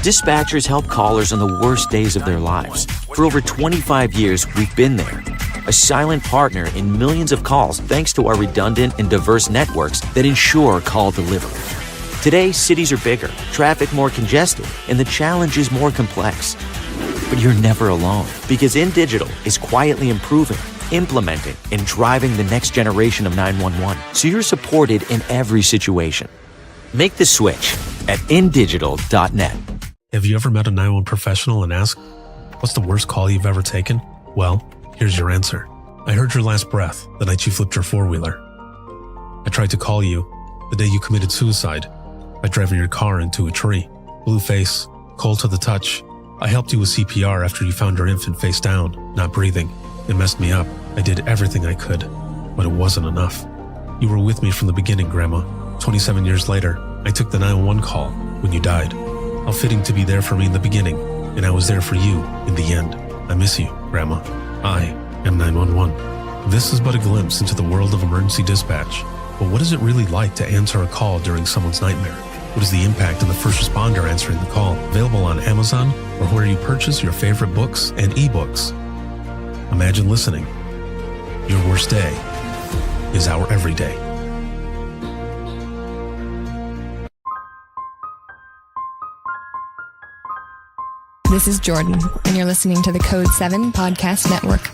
Dispatchers help callers on the worst days of their lives. For over 25 years, we've been there. A silent partner in millions of calls thanks to our redundant and diverse networks that ensure call delivery. Today, cities are bigger, traffic more congested, and the challenge is more complex. But you're never alone, because InDigital is quietly improving, implementing, and driving the next generation of 911, so you're supported in every situation. Make the switch at indigital.net. Have you ever met a 911 professional and asked, what's the worst call you've ever taken? Well, here's your answer. I heard your last breath the night you flipped your four-wheeler. I tried to call you the day you committed suicide by driving your car into a tree. Blue face, cold to the touch. I helped you with CPR after you found your infant face down, not breathing. It messed me up. I did everything I could, but it wasn't enough. You were with me from the beginning, Grandma. 27 years later, I took the 911 call when you died. How fitting to be there for me in the beginning, and I was there for you in the end. I miss you, Grandma. I am 911. This is but a glimpse into the world of emergency dispatch. But what is it really like to answer a call during someone's nightmare? What is the impact of the first responder answering the call? Available on Amazon or where you purchase your favorite books and ebooks. Imagine listening. Your worst day is our everyday. This is Jordan, and you're listening to the Code 7 Podcast Network.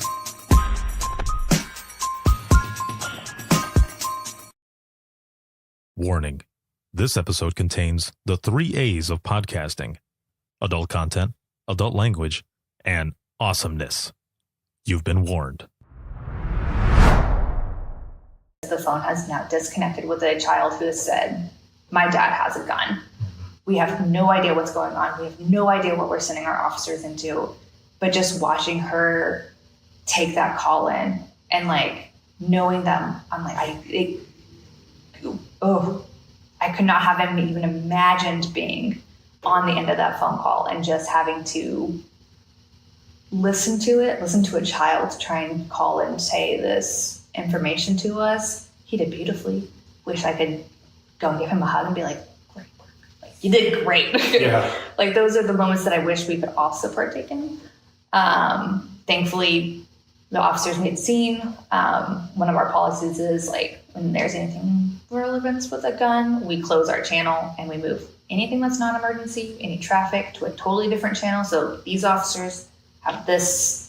Warning. This episode contains the 3 A's of podcasting: adult content, adult language, and awesomeness. You've been warned. The phone has now disconnected with a child who has said, my dad has a gun. We have no idea what's going on. We have no idea what we're sending our officers into. But just watching her take that call in and like knowing them, I'm like, I could not have even imagined being on the end of that phone call and just having to listen to a child try and call and say this information to us. He did beautifully. Wish I could go and give him a hug and be like, great work. Like, you did great. Yeah. Like, those are the moments that I wish we could also partake in. Thankfully, the officers made the scene. One of our policies is like, when there's anything relevant with a gun, we close our channel and we move anything that's not emergency, any traffic, to a totally different channel. So these officers have this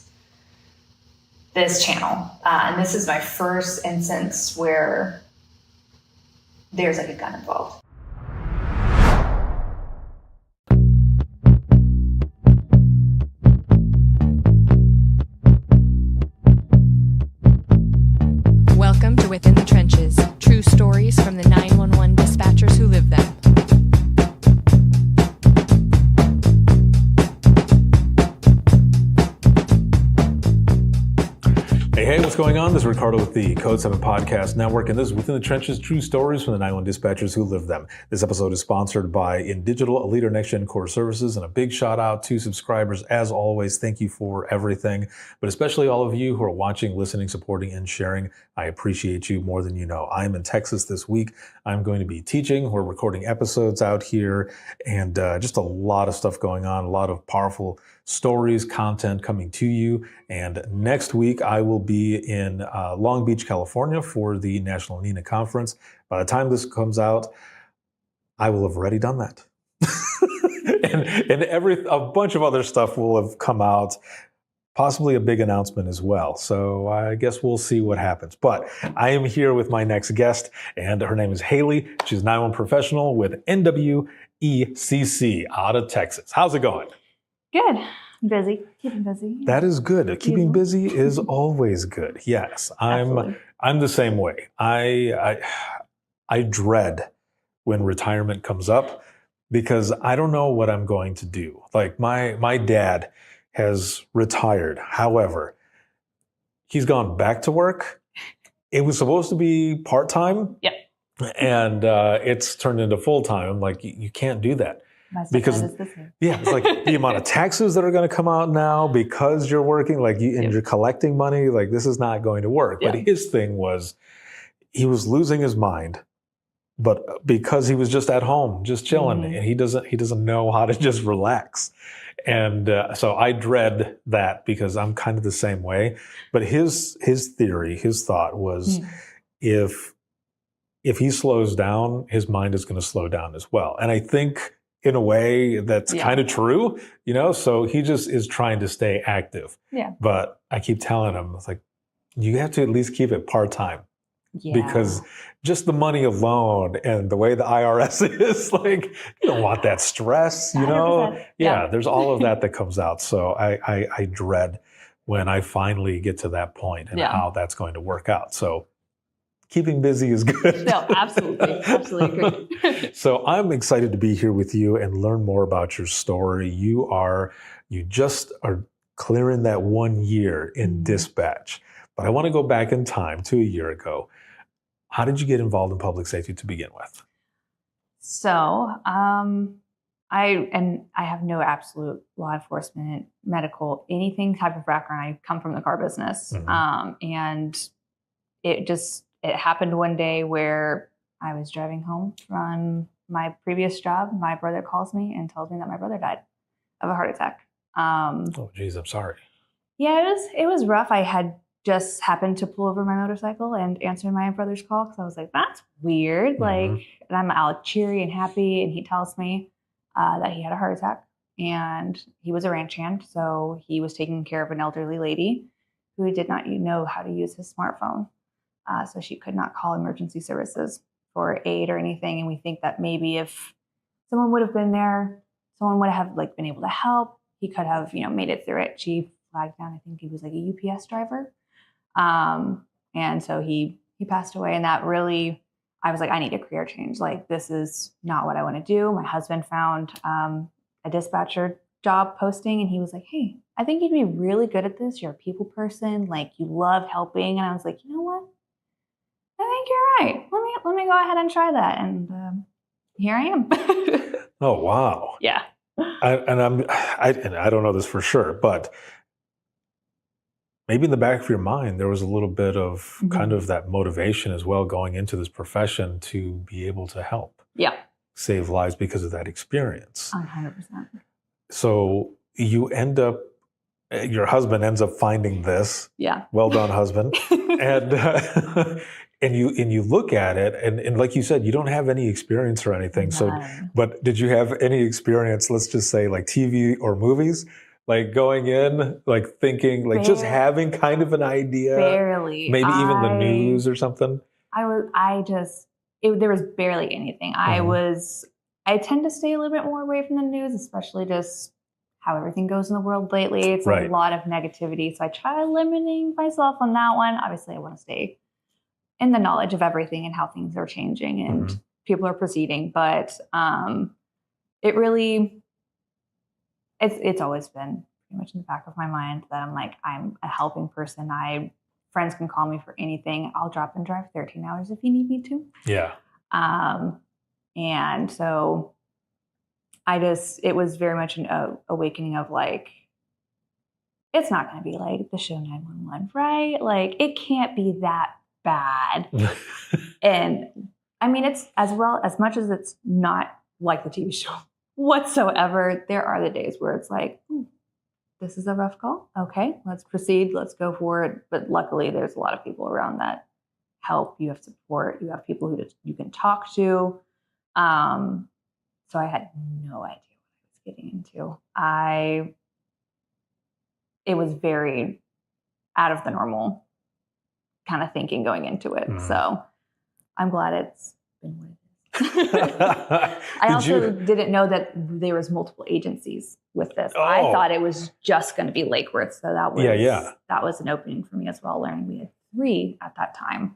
channel. And this is my first instance where there's like a gun involved. Welcome to Within the Trenches, true stories from the 911 dispatchers who live them. Hey, what's going on? This is Ricardo with the Code 7 Podcast Network, and this is Within the Trenches, true stories from the 911 dispatchers who live them. This episode is sponsored by InDigital, a leader Next Gen Core Services, and a big shout out to subscribers. As always, thank you for everything, but especially all of you who are watching, listening, supporting, and sharing. I appreciate you more than you know. I'm in Texas this week. I'm going to be teaching. We're recording episodes out here, and just a lot of stuff going on, a lot of powerful stories, content coming to you. And next week, I will be in Long Beach, California for the National NENA Conference. By the time this comes out, I will have already done that. and a bunch of other stuff will have come out, possibly a big announcement as well. So I guess we'll see what happens. But I am here with my next guest, and her name is Hayleigh. She's a 911 professional with NWECC out of Texas. How's it going? Good. Busy. Keeping busy. That is good. Keeping busy is always good. Yes. I'm the same way. I dread when retirement comes up because I don't know what I'm going to do. Like my dad has retired. However, he's gone back to work. It was supposed to be part-time. Yep. And it's turned into full-time. I'm like, you can't do that. Because it's like the amount of taxes that are going to come out now because you're working, and you're collecting money, like this is not going to work. Yeah. But his thing was, he was losing his mind but because he was just at home, just chilling, Mhm. and he doesn't know how to just relax. And so I dread that because I'm kind of the same way. But his theory, his thought was, if he slows down, his mind is going to slow down as well. And I think in a way that's Yeah. kind of true, so he just is trying to stay active. Yeah. But I keep telling him, it's like, you have to at least keep it part-time. Yeah. Because just the money alone and the way the IRS is, like, you don't want that stress, 100%. Yeah, Yeah. there's all of that comes out. So I dread when I finally get to that point and Yeah. how that's going to work out. So keeping busy is good. No, absolutely. Absolutely agree. So I'm excited to be here with you and learn more about your story. You just are clearing that 1 year in dispatch. But I want to go back in time to a year ago. How did you get involved in public safety to begin with? So, I have no absolute law enforcement, medical, anything type of background. I come from the car business. And it happened one day where I was driving home from my previous job. My brother calls me and tells me that my brother died of a heart attack. Oh, geez, I'm sorry. Yeah, it was rough. I had just happened to pull over my motorcycle and answer my brother's call because I was like, that's weird. And I'm all cheery and happy. And he tells me that he had a heart attack and he was a ranch hand. So he was taking care of an elderly lady who did not know how to use his smartphone. So she could not call emergency services for aid or anything. And we think that maybe if someone would have been there, someone would have been able to help. He could have, made it through it. She flagged down, I think he was like a UPS driver. And so he passed away, and that really, I was like, I need a career change. This is not what I want to do. My husband found a dispatcher job posting, and he was like, hey, I think you'd be really good at this. You're a people person. You love helping. And I was like, you know what? I think you're right. Let me go ahead and try that. And here I am. Oh, wow. Yeah. I don't know this for sure, but maybe in the back of your mind, there was a little bit of kind of that motivation as well going into this profession to be able to help save lives because of that experience. 100%. So your husband ends up finding this. Yeah. Well done, husband. And and you look at it, and like you said, you don't have any experience or anything. None. But did you have any experience, let's just say TV or movies? Going in, thinking, just having kind of an idea. Barely. Maybe even the news or something. There was barely anything. I tend to stay a little bit more away from the news, especially just how everything goes in the world lately. It's a lot of negativity. So I try limiting myself on that one. Obviously, I want to stay in the knowledge of everything and how things are changing and people are proceeding. But it really... It's always been pretty much in the back of my mind that I'm a helping person. Friends can call me for anything. I'll drop and drive 13 hours if you need me to. Yeah. And so it was very much an awakening of it's not going to be like the show 911, right? It can't be that bad. And I mean, it's as much as it's not like the TV show whatsoever, there are the days where it's this is a rough call. Okay, let's proceed. Let's go for it. But luckily, there's a lot of people around that help. You have support. You have people who you can talk to. So I had no idea what I was getting into. It was very out of the normal kind of thinking going into it. So I'm glad it's been what it is. I also didn't know that there was multiple agencies with this. Oh. I thought it was just going to be Lake Worth. So that was an opening for me as well, learning we had 3 at that time,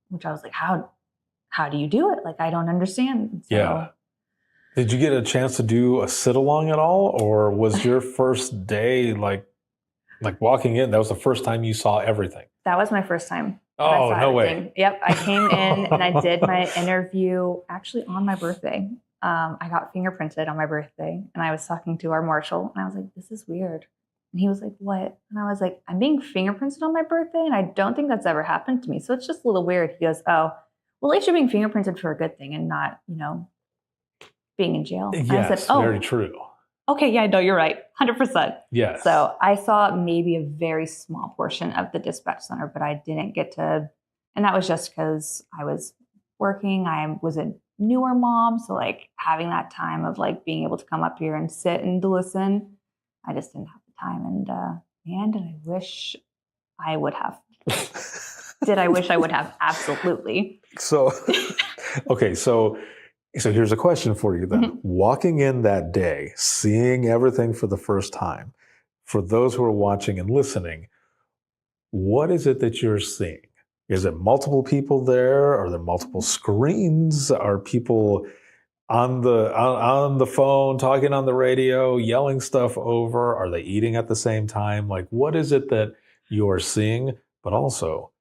which I was like, how do you do it? I don't understand. So, yeah. Did you get a chance to do a sit-along at all? Or was your first day like walking in, that was the first time you saw everything? That was my first time. Oh, no way. Yep. I came in and I did my interview actually on my birthday. I got fingerprinted on my birthday and I was talking to our marshal and I was like, this is weird. And he was like, what? And I was like, I'm being fingerprinted on my birthday and I don't think that's ever happened to me. So it's just a little weird. He goes, oh, well, at least you're being fingerprinted for a good thing and not, being in jail. And Yes, I said, oh, very true. okay, yeah, no, you're right. 100%. Yes. So I saw maybe a very small portion of the dispatch center, but I didn't get to, and that was just because I was working. I was a newer mom. So like having that time of like being able to come up here and sit and to listen, I just didn't have the time. And I wish I would have. Did I wish I would have? Absolutely. So, okay, so here's a question for you then. Mm-hmm. Walking in that day, seeing everything for the first time, for those who are watching and listening, what is it that you're seeing? Is it multiple people there? Are there multiple screens? Are people on the phone, talking on the radio, yelling stuff over? Are they eating at the same time? Like, what is it that you're seeing? But also,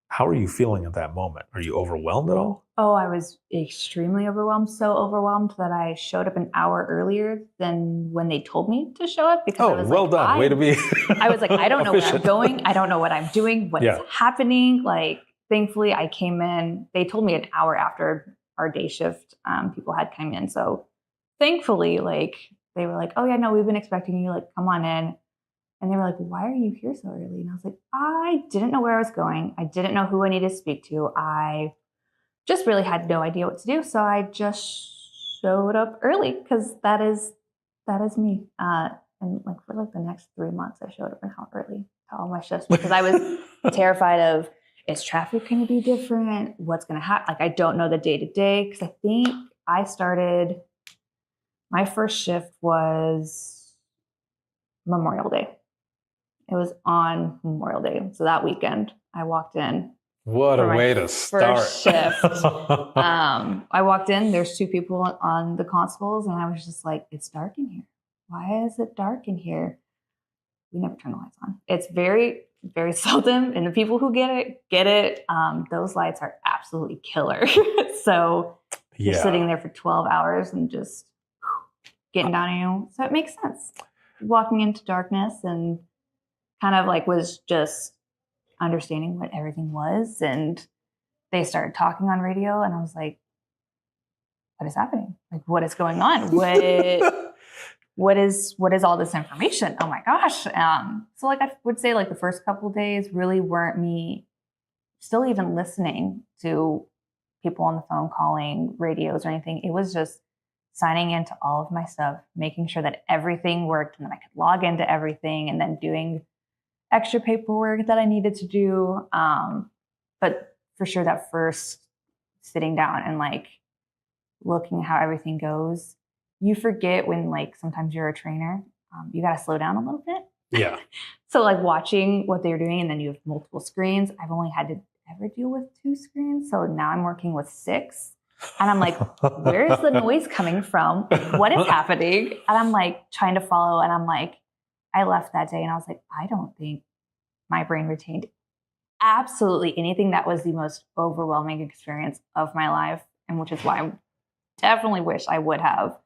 how are you feeling at that moment? Are you overwhelmed at all? Oh, I was extremely overwhelmed. So overwhelmed that I showed up an hour earlier than when they told me to show up. Because I was well done. Way to be. I was like, I don't know where I'm going. I don't know what I'm doing. What's happening? Like, thankfully, I came in. They told me an hour after our day shift, people had come in. So thankfully, like, they were like, oh, yeah, no, we've been expecting you. Like, come on in. And they were like, why are you here so early? And I was like, I didn't know where I was going. I didn't know who I needed to speak to. I just really had no idea what to do. So I just showed up early because that is me. And like for like the next 3 months, I showed up an hour early to all my shifts because I was terrified of, is traffic going to be different? What's going to happen? Like, I don't know the day to day because I think my first shift was Memorial Day. It was on Memorial Day. So that weekend, I walked in. What a way to start. First shift. I walked in, there's 2 people on the constables, and I was just like, it's dark in here. Why is it dark in here? We never turn the lights on. It's very, very seldom, and the people who get it. Those lights are absolutely killer. So you're sitting there for 12 hours and just getting down on you. So it makes sense. Walking into darkness and kind of like was just understanding what everything was. And they started talking on radio and I was like, what is happening? Like, what is going on? What is all this information? Oh my gosh. So like, I would say like the first couple of days really weren't me still even listening to people on the phone, calling radios or anything. It was just signing into all of my stuff, making sure that everything worked and then I could log into everything and then doing extra paperwork that I needed to do. But for sure that first sitting down and like looking at how everything goes, you forget when like sometimes you're a trainer, you got to slow down a little bit. Yeah. So like watching what they're doing and then you have multiple screens. I've only had to ever deal with 2 screens. So now I'm working with 6. And I'm like, where is the noise coming from? What is happening? And I'm like trying to follow. And I'm like, I left that day and I was like, I don't think my brain retained absolutely anything. That was the most overwhelming experience of my life. And which is why I definitely wish I would have,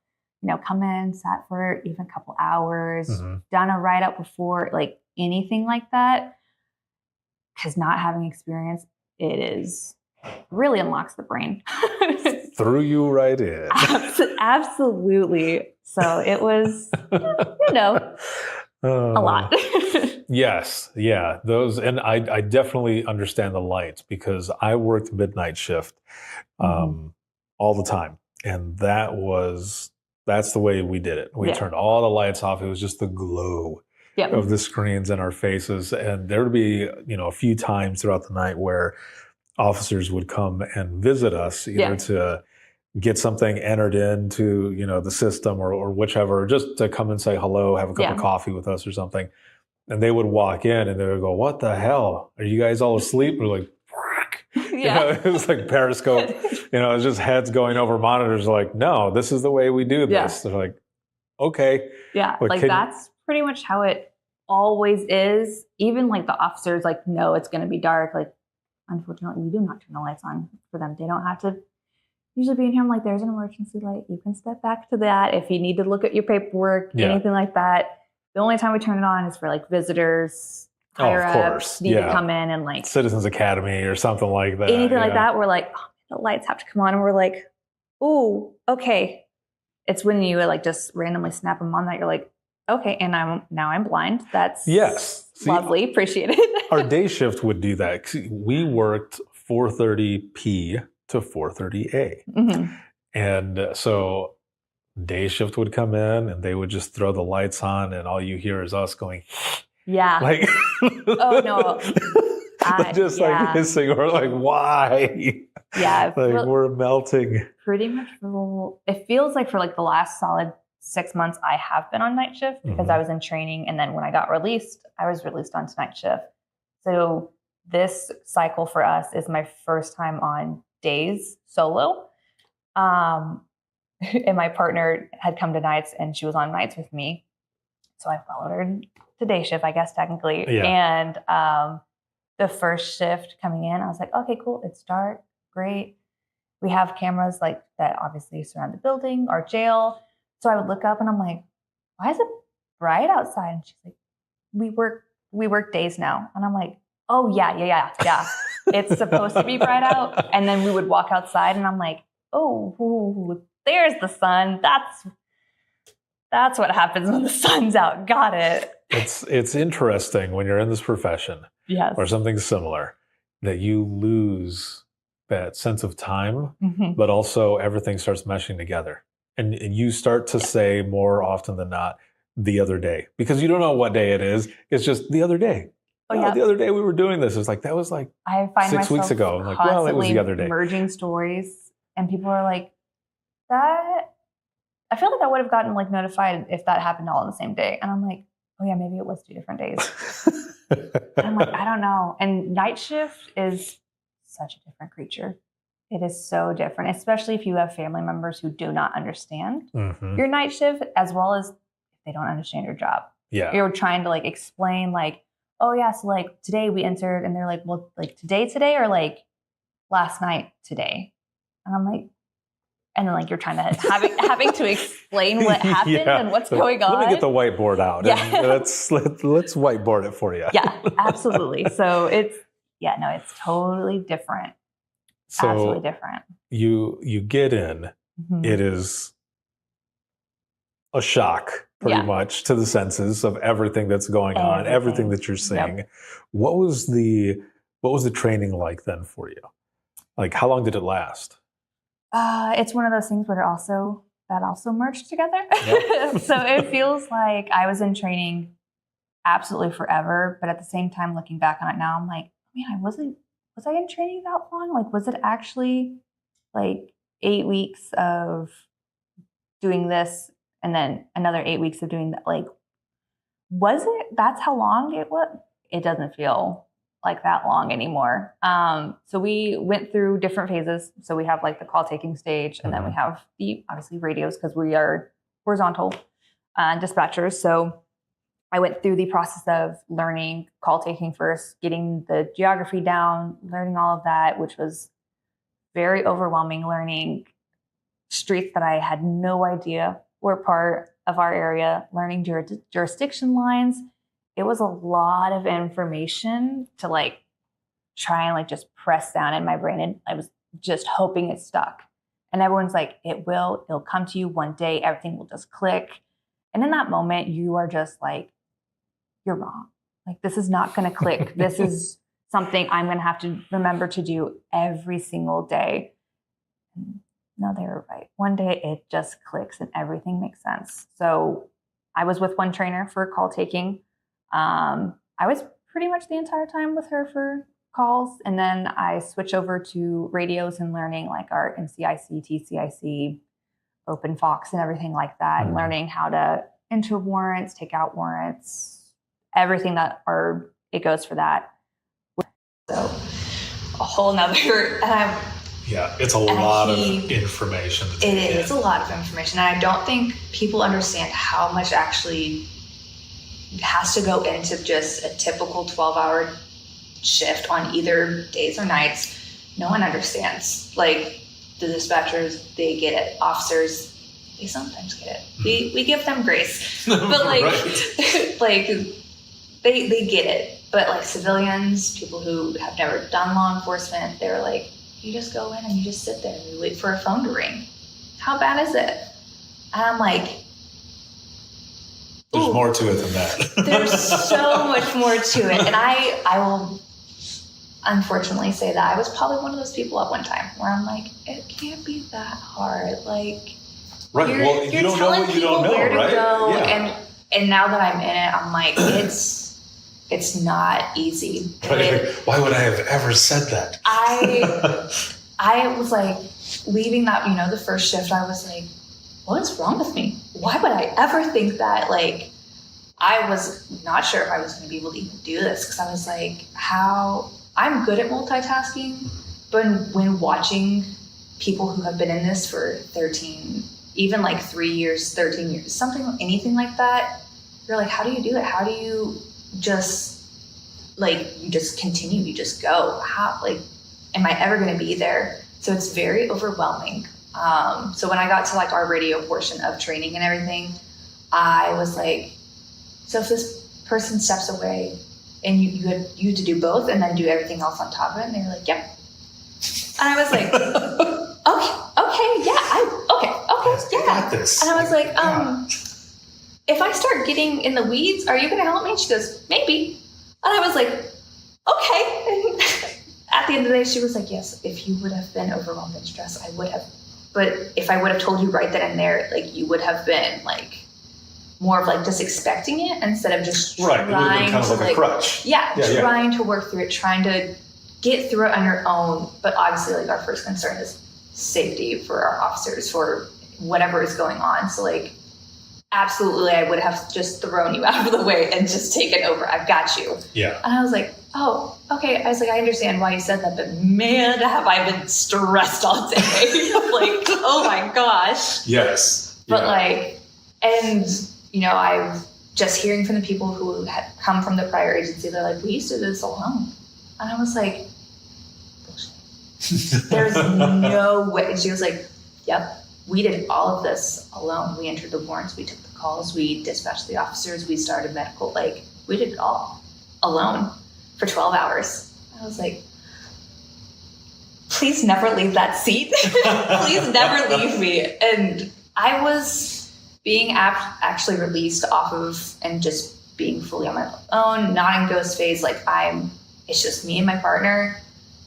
come in, sat for even a couple hours, done a write-up before, like anything like that. Because not having experience, it really unlocks the brain. Threw you right in. Absolutely. So it was, a lot. Yes. Yeah. Those, and I definitely understand the lights because I worked midnight shift all the time. And that's the way we did it. We turned all the lights off. It was just the glow of the screens in our faces. And there would be, a few times throughout the night where officers would come and visit us either to get something entered into, the system or whichever, just to come and say hello, have a cup of coffee with us or something. And they would walk in and they would go, what the hell? Are you guys all asleep? We're like, it was like Periscope, it's just heads going over monitors like, no, this is the way we do this. They're like, okay. Yeah. Like that's pretty much how it always is. Even like the officers like, no, it's going to be dark. Like, unfortunately, we do not turn the lights on for them. They don't have to usually be in here. I'm like, there's an emergency light. You can step back to that. If you need to look at your paperwork, anything like that. The only time we turn it on is for like visitors, higher ups need to come in and like Citizens Academy or something like that. Anything like that. We're like, oh, the lights have to come on. And we're like, ooh, okay. It's when you like just randomly snap them on that you're like, okay, and now I'm blind. That's Yes. See, lovely. Appreciate it. our day shift would do that. We worked 4:30 p to 4:30 a. Mhm. And so day shift would come in and they would just throw the lights on and all you hear is us going Yeah. like Oh, no. just Yeah. like hissing or like why? Yeah. Like we're melting. Pretty much it feels like for like the last solid 6 months I have been on night shift because I was in training, and then when I got released, I was released onto night shift. So this cycle for us is my first time on days solo. And my partner had come to nights and she was on nights with me. So I followed her to day shift, I guess, technically. Yeah. And the first shift coming in, I was like, okay, cool. It's dark. Great. We have cameras like that obviously surround the building, our jail. So I would look up and I'm like, why is it bright outside? And she's like, we work days now. And I'm like, oh yeah. It's supposed to be bright out. And then we would walk outside and I'm like, oh, ooh, there's the sun. That's what happens when the sun's out. Got it. It's interesting when you're in this profession Yes. or something similar that you lose that sense of time, Mhm. but also everything starts meshing together. And you start to say more often than not, the other day, because you don't know what day it is. It's just the other day. Oh, yeah. The other day we were doing this. It's like, that was like I find 6 weeks myself ago. I'm like, well, it was the other day. merging stories, and people are like, that. I feel like I would have gotten like notified if that happened all on the same day, and I'm like, oh yeah, maybe it was 2 different days. And I'm like, I don't know. And night shift is such a different creature. It is so different, especially if you have family members who do not understand Mhm. your night shift, as well as if they don't understand your job. Yeah. You're trying to like explain like, oh yeah, so like today we entered, and they're like, well, like today or like last night today. And I'm like, and then like you're trying to having to explain what happened Yeah. and what's So going on. Let me get the whiteboard out. Yeah. And let's whiteboard it for you. Yeah, absolutely. So it's totally different. So Absolutely different. you get in. Mhm. It is a shock pretty Yeah. much to the senses of everything that's going on, everything that you're seeing. Yep. What was the training like then for you? Like, how long did it last? It's one of those things where that also merged together. Yep. So it feels like I was in training absolutely forever, but at the same time, looking back on it now, I'm like, man, was I in training that long? Like, was it actually like 8 weeks of doing this and then another 8 weeks of doing that? Like, was it? That's how long it was? It doesn't feel like that long anymore. So we went through different phases. So we have like the call taking stage, and then we have the obviously radios because we are horizontal dispatchers. So I went through the process of learning call taking first, getting the geography down, learning all of that, which was very overwhelming, learning streets that I had no idea were part of our area, learning jurisdiction lines. It was a lot of information to like try and like just press down in my brain. And I was just hoping it stuck. And everyone's like, it'll come to you one day. Everything will just click. And in that moment, you are just like, you're wrong. Like, this is not going to click. This is something I'm going to have to remember to do every single day. No, they were right. One day it just clicks and everything makes sense. So I was with one trainer for call taking. I was pretty much the entire time with her for calls. And then I switch over to radios and learning like our MCIC, TCIC, Open Fox and everything like that. And learning how to enter warrants, take out warrants, everything that it goes for that. So a whole nother, Yeah, it's a lot of information. It is a lot of information. And I don't think people understand how much actually has to go into just a typical 12-hour shift on either days or nights. No one understands. Like, the dispatchers, they get it. Officers, they sometimes get it. We give them grace. But like, like they get it. But like civilians, people who have never done law enforcement, they're like, you just go in and you just sit there and you wait for a phone to ring. How bad is it? And I'm like, there's more to it than that. There's so much more to it. And I will unfortunately say that I was probably one of those people at one time where I'm like, it can't be that hard. Like, right. Well, you don't know what you don't know, where to right? go. Yeah. And now that I'm in it, I'm like, it's not easy. Why would I have ever said that? I was like, leaving that, the first shift, I was like, what is wrong with me? Why would I ever think that? Like, I was not sure if I was going to be able to even do this, because I was like, I'm good at multitasking, but when watching people who have been in this for 13, even like 3 years, 13 years, anything like that, you're like, how do you do it? How do you just, like, you just continue, you just go? How, like, am I ever going to be there? So it's very overwhelming. So when I got to like our radio portion of training and everything, I was like, so if this person steps away and you had to do both and then do everything else on top of it, and they were like, yep. And I was like, okay, yeah. I got this. And I was like, if I start getting in the weeds, are you going to help me? And she goes, maybe. And I was like, okay. And at the end of the day, she was like, yes, if you would have been overwhelmed and stressed, I would have. But if I would have told you right then and there, like, you would have been like more of like just expecting it instead of just trying it would have been kind of like a crutch. Trying to work through it, trying to get through it on your own. But obviously, like, our first concern is safety for our officers, for whatever is going on. So like, absolutely, I would have just thrown you out of the way and just taken over. I've got you. Yeah. And I was like, oh, okay. I was like, I understand why you said that, but man, have I been stressed all day. Like, oh my gosh. Yes. But like, and I'm just hearing from the people who had come from the prior agency, they're like, we used to do this alone. And I was like, bullshit. There's no way. And she was like, yep. We did all of this alone. We entered the warrants, we took the calls, we dispatched the officers, we started medical. Like, we did it all alone for 12 hours. I was like, please never leave that seat. Please never leave me. And I was being actually released off of and just being fully on my own, not in ghost phase. Like, it's just me and my partner.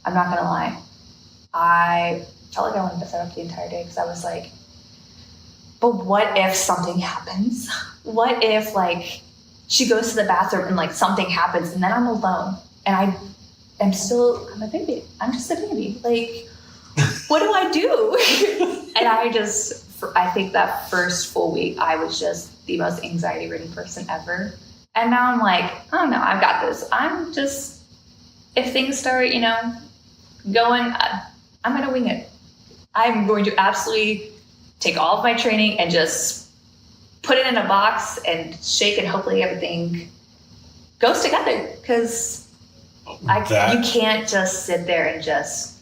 I'm not going to lie. I felt like I wanted to throw up the entire day, because I was like, but what if something happens? What if, like, she goes to the bathroom and like something happens and then I'm alone and I'm a baby. I'm just a baby. Like, what do I do? And I think that first full week, I was just the most anxiety-ridden person ever. And now I'm like, oh no, I've got this. I'm just, if things start, going, I'm going to wing it. I'm going to absolutely take all of my training and just put it in a box and shake, and hopefully everything goes together. Because you can't just sit there and just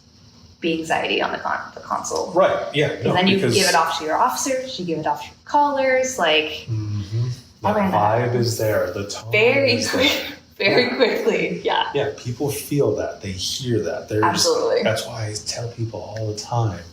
be anxiety on the console. Right, yeah. No, then you give it off to your officers, you give it off to your callers, like... Mm-hmm. The vibe is there, the tone is there. Very quickly, yeah. Yeah, people feel that. They hear that. Absolutely. That's why I tell people all the time,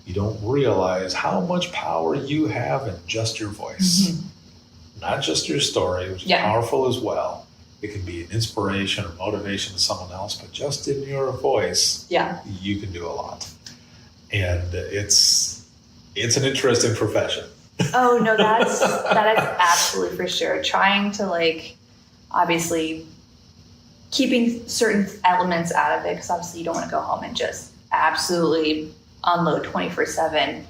you don't realize how much power you have in just your voice. Mm-hmm. Not just your story, which is powerful as well. It can be an inspiration or motivation to someone else, but just in your voice, you can do a lot. And it's an interesting profession. Oh, no, that is absolutely for sure. Trying to, like, obviously keeping certain elements out of it, because obviously you don't want to go home and just absolutely unload 24/7.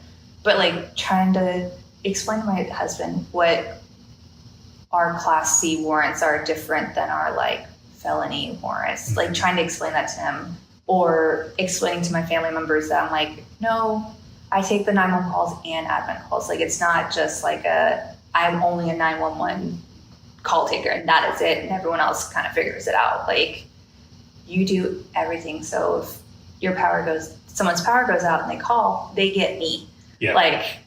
But like, trying to explain to my husband what our Class C warrants are different than our like felony warrants. Mm-hmm. Like, trying to explain that to him, or explaining to my family members that I'm like, no, I take the 911 calls and admin calls. Like, it's not just like I'm only a 911 call taker and that is it, and everyone else kind of figures it out. Like, you do everything. So if someone's power goes out and they call, they get me. Yeah. Like,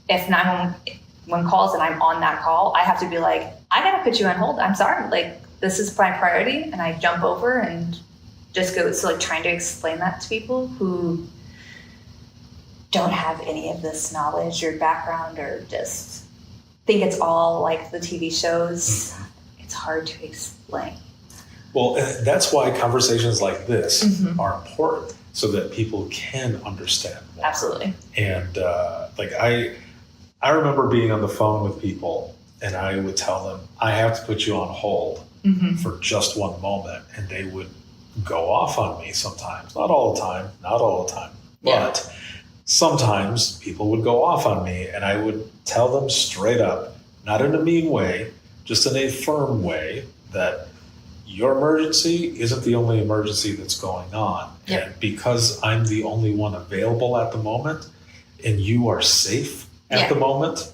if 911 calls and I'm on that call, I have to be like, I gotta put you on hold. I'm sorry. Like, this is my priority, and I jump over and just go, so like trying to explain that to people who don't have any of this knowledge or background or just think it's all like the TV shows, it's hard to explain. Well, and that's why conversations like this are important, so that people can understand more. Absolutely. And like I remember being on the phone with people, and I would tell them, I have to put you on hold for just one moment, and they would go off on me sometimes. Not all the time, but sometimes people would go off on me, and I would tell them straight up, not in a mean way, just in a firm way, that your emergency isn't the only emergency that's going on. Yep. And because I'm the only one available at the moment, and you are safe at the moment,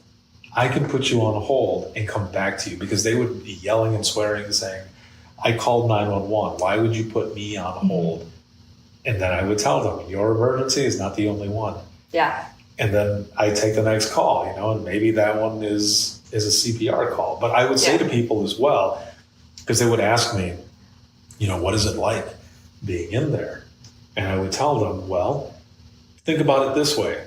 I can put you on hold and come back to you, because they would be yelling and swearing and saying, I called 911. Why would you put me on hold? And then I would tell them, your emergency is not the only one. Yeah. And then I take the next call, and maybe that one is a CPR call. But I would say to people as well, because they would ask me, what is it like being in there? And I would tell them, well, think about it this way.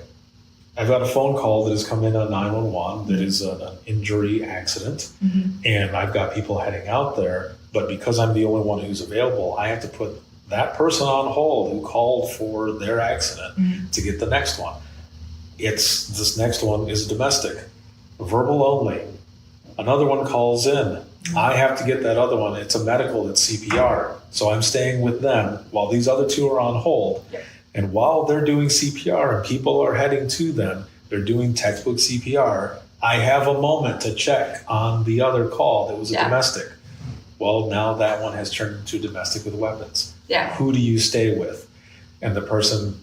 I've got a phone call that has come in on 911 that is an injury accident, and I've got people heading out there, but because I'm the only one who's available, I have to put that person on hold who called for their accident to get the next one. This next one is domestic, verbal only. Another one calls in. I have to get that other one. It's a medical, it's CPR. So I'm staying with them while these other two are on hold. And while they're doing CPR and people are heading to them, they're doing textbook CPR. I have a moment to check on the other call that was a domestic. Well, now that one has turned into domestic with weapons. Yeah. Who do you stay with? And the person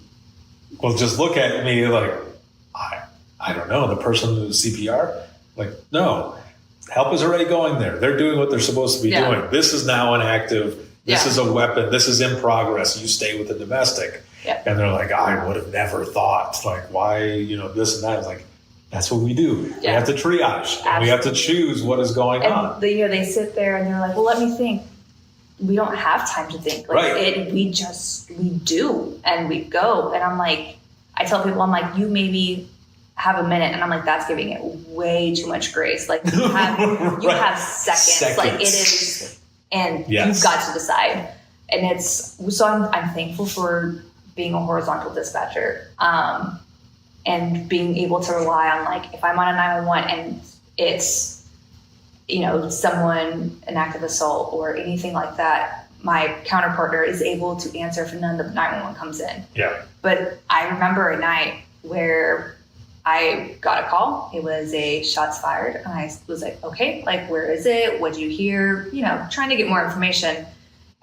will just look at me like, I don't know. The person who's CPR? Like, no. Help is already going there. They're doing what they're supposed to be doing. This is now an active, this is a weapon, this is in progress. You stay with the domestic. And they're like, I would have never thought, like, why, this and that. It's like, that's what we do. We have to triage. And we have to choose what is going on. They sit there and they're like, well, let me think. We don't have time to think. Like, we do and we go. And I'm like, I tell people, I'm like, you maybe have a minute, and I'm like, that's giving it way too much grace. Like, you have seconds. Like, it is, and you've got to decide. And so I'm thankful for being a horizontal dispatcher, and being able to rely on, like, if I'm on a 911 and it's, someone, an active assault or anything like that, my counterpartner is able to answer if none of the 911 comes in. Yeah. But I remember a night where I got a call. It was a shots fired. And I was like, okay, like, where is it? What'd you hear? Trying to get more information.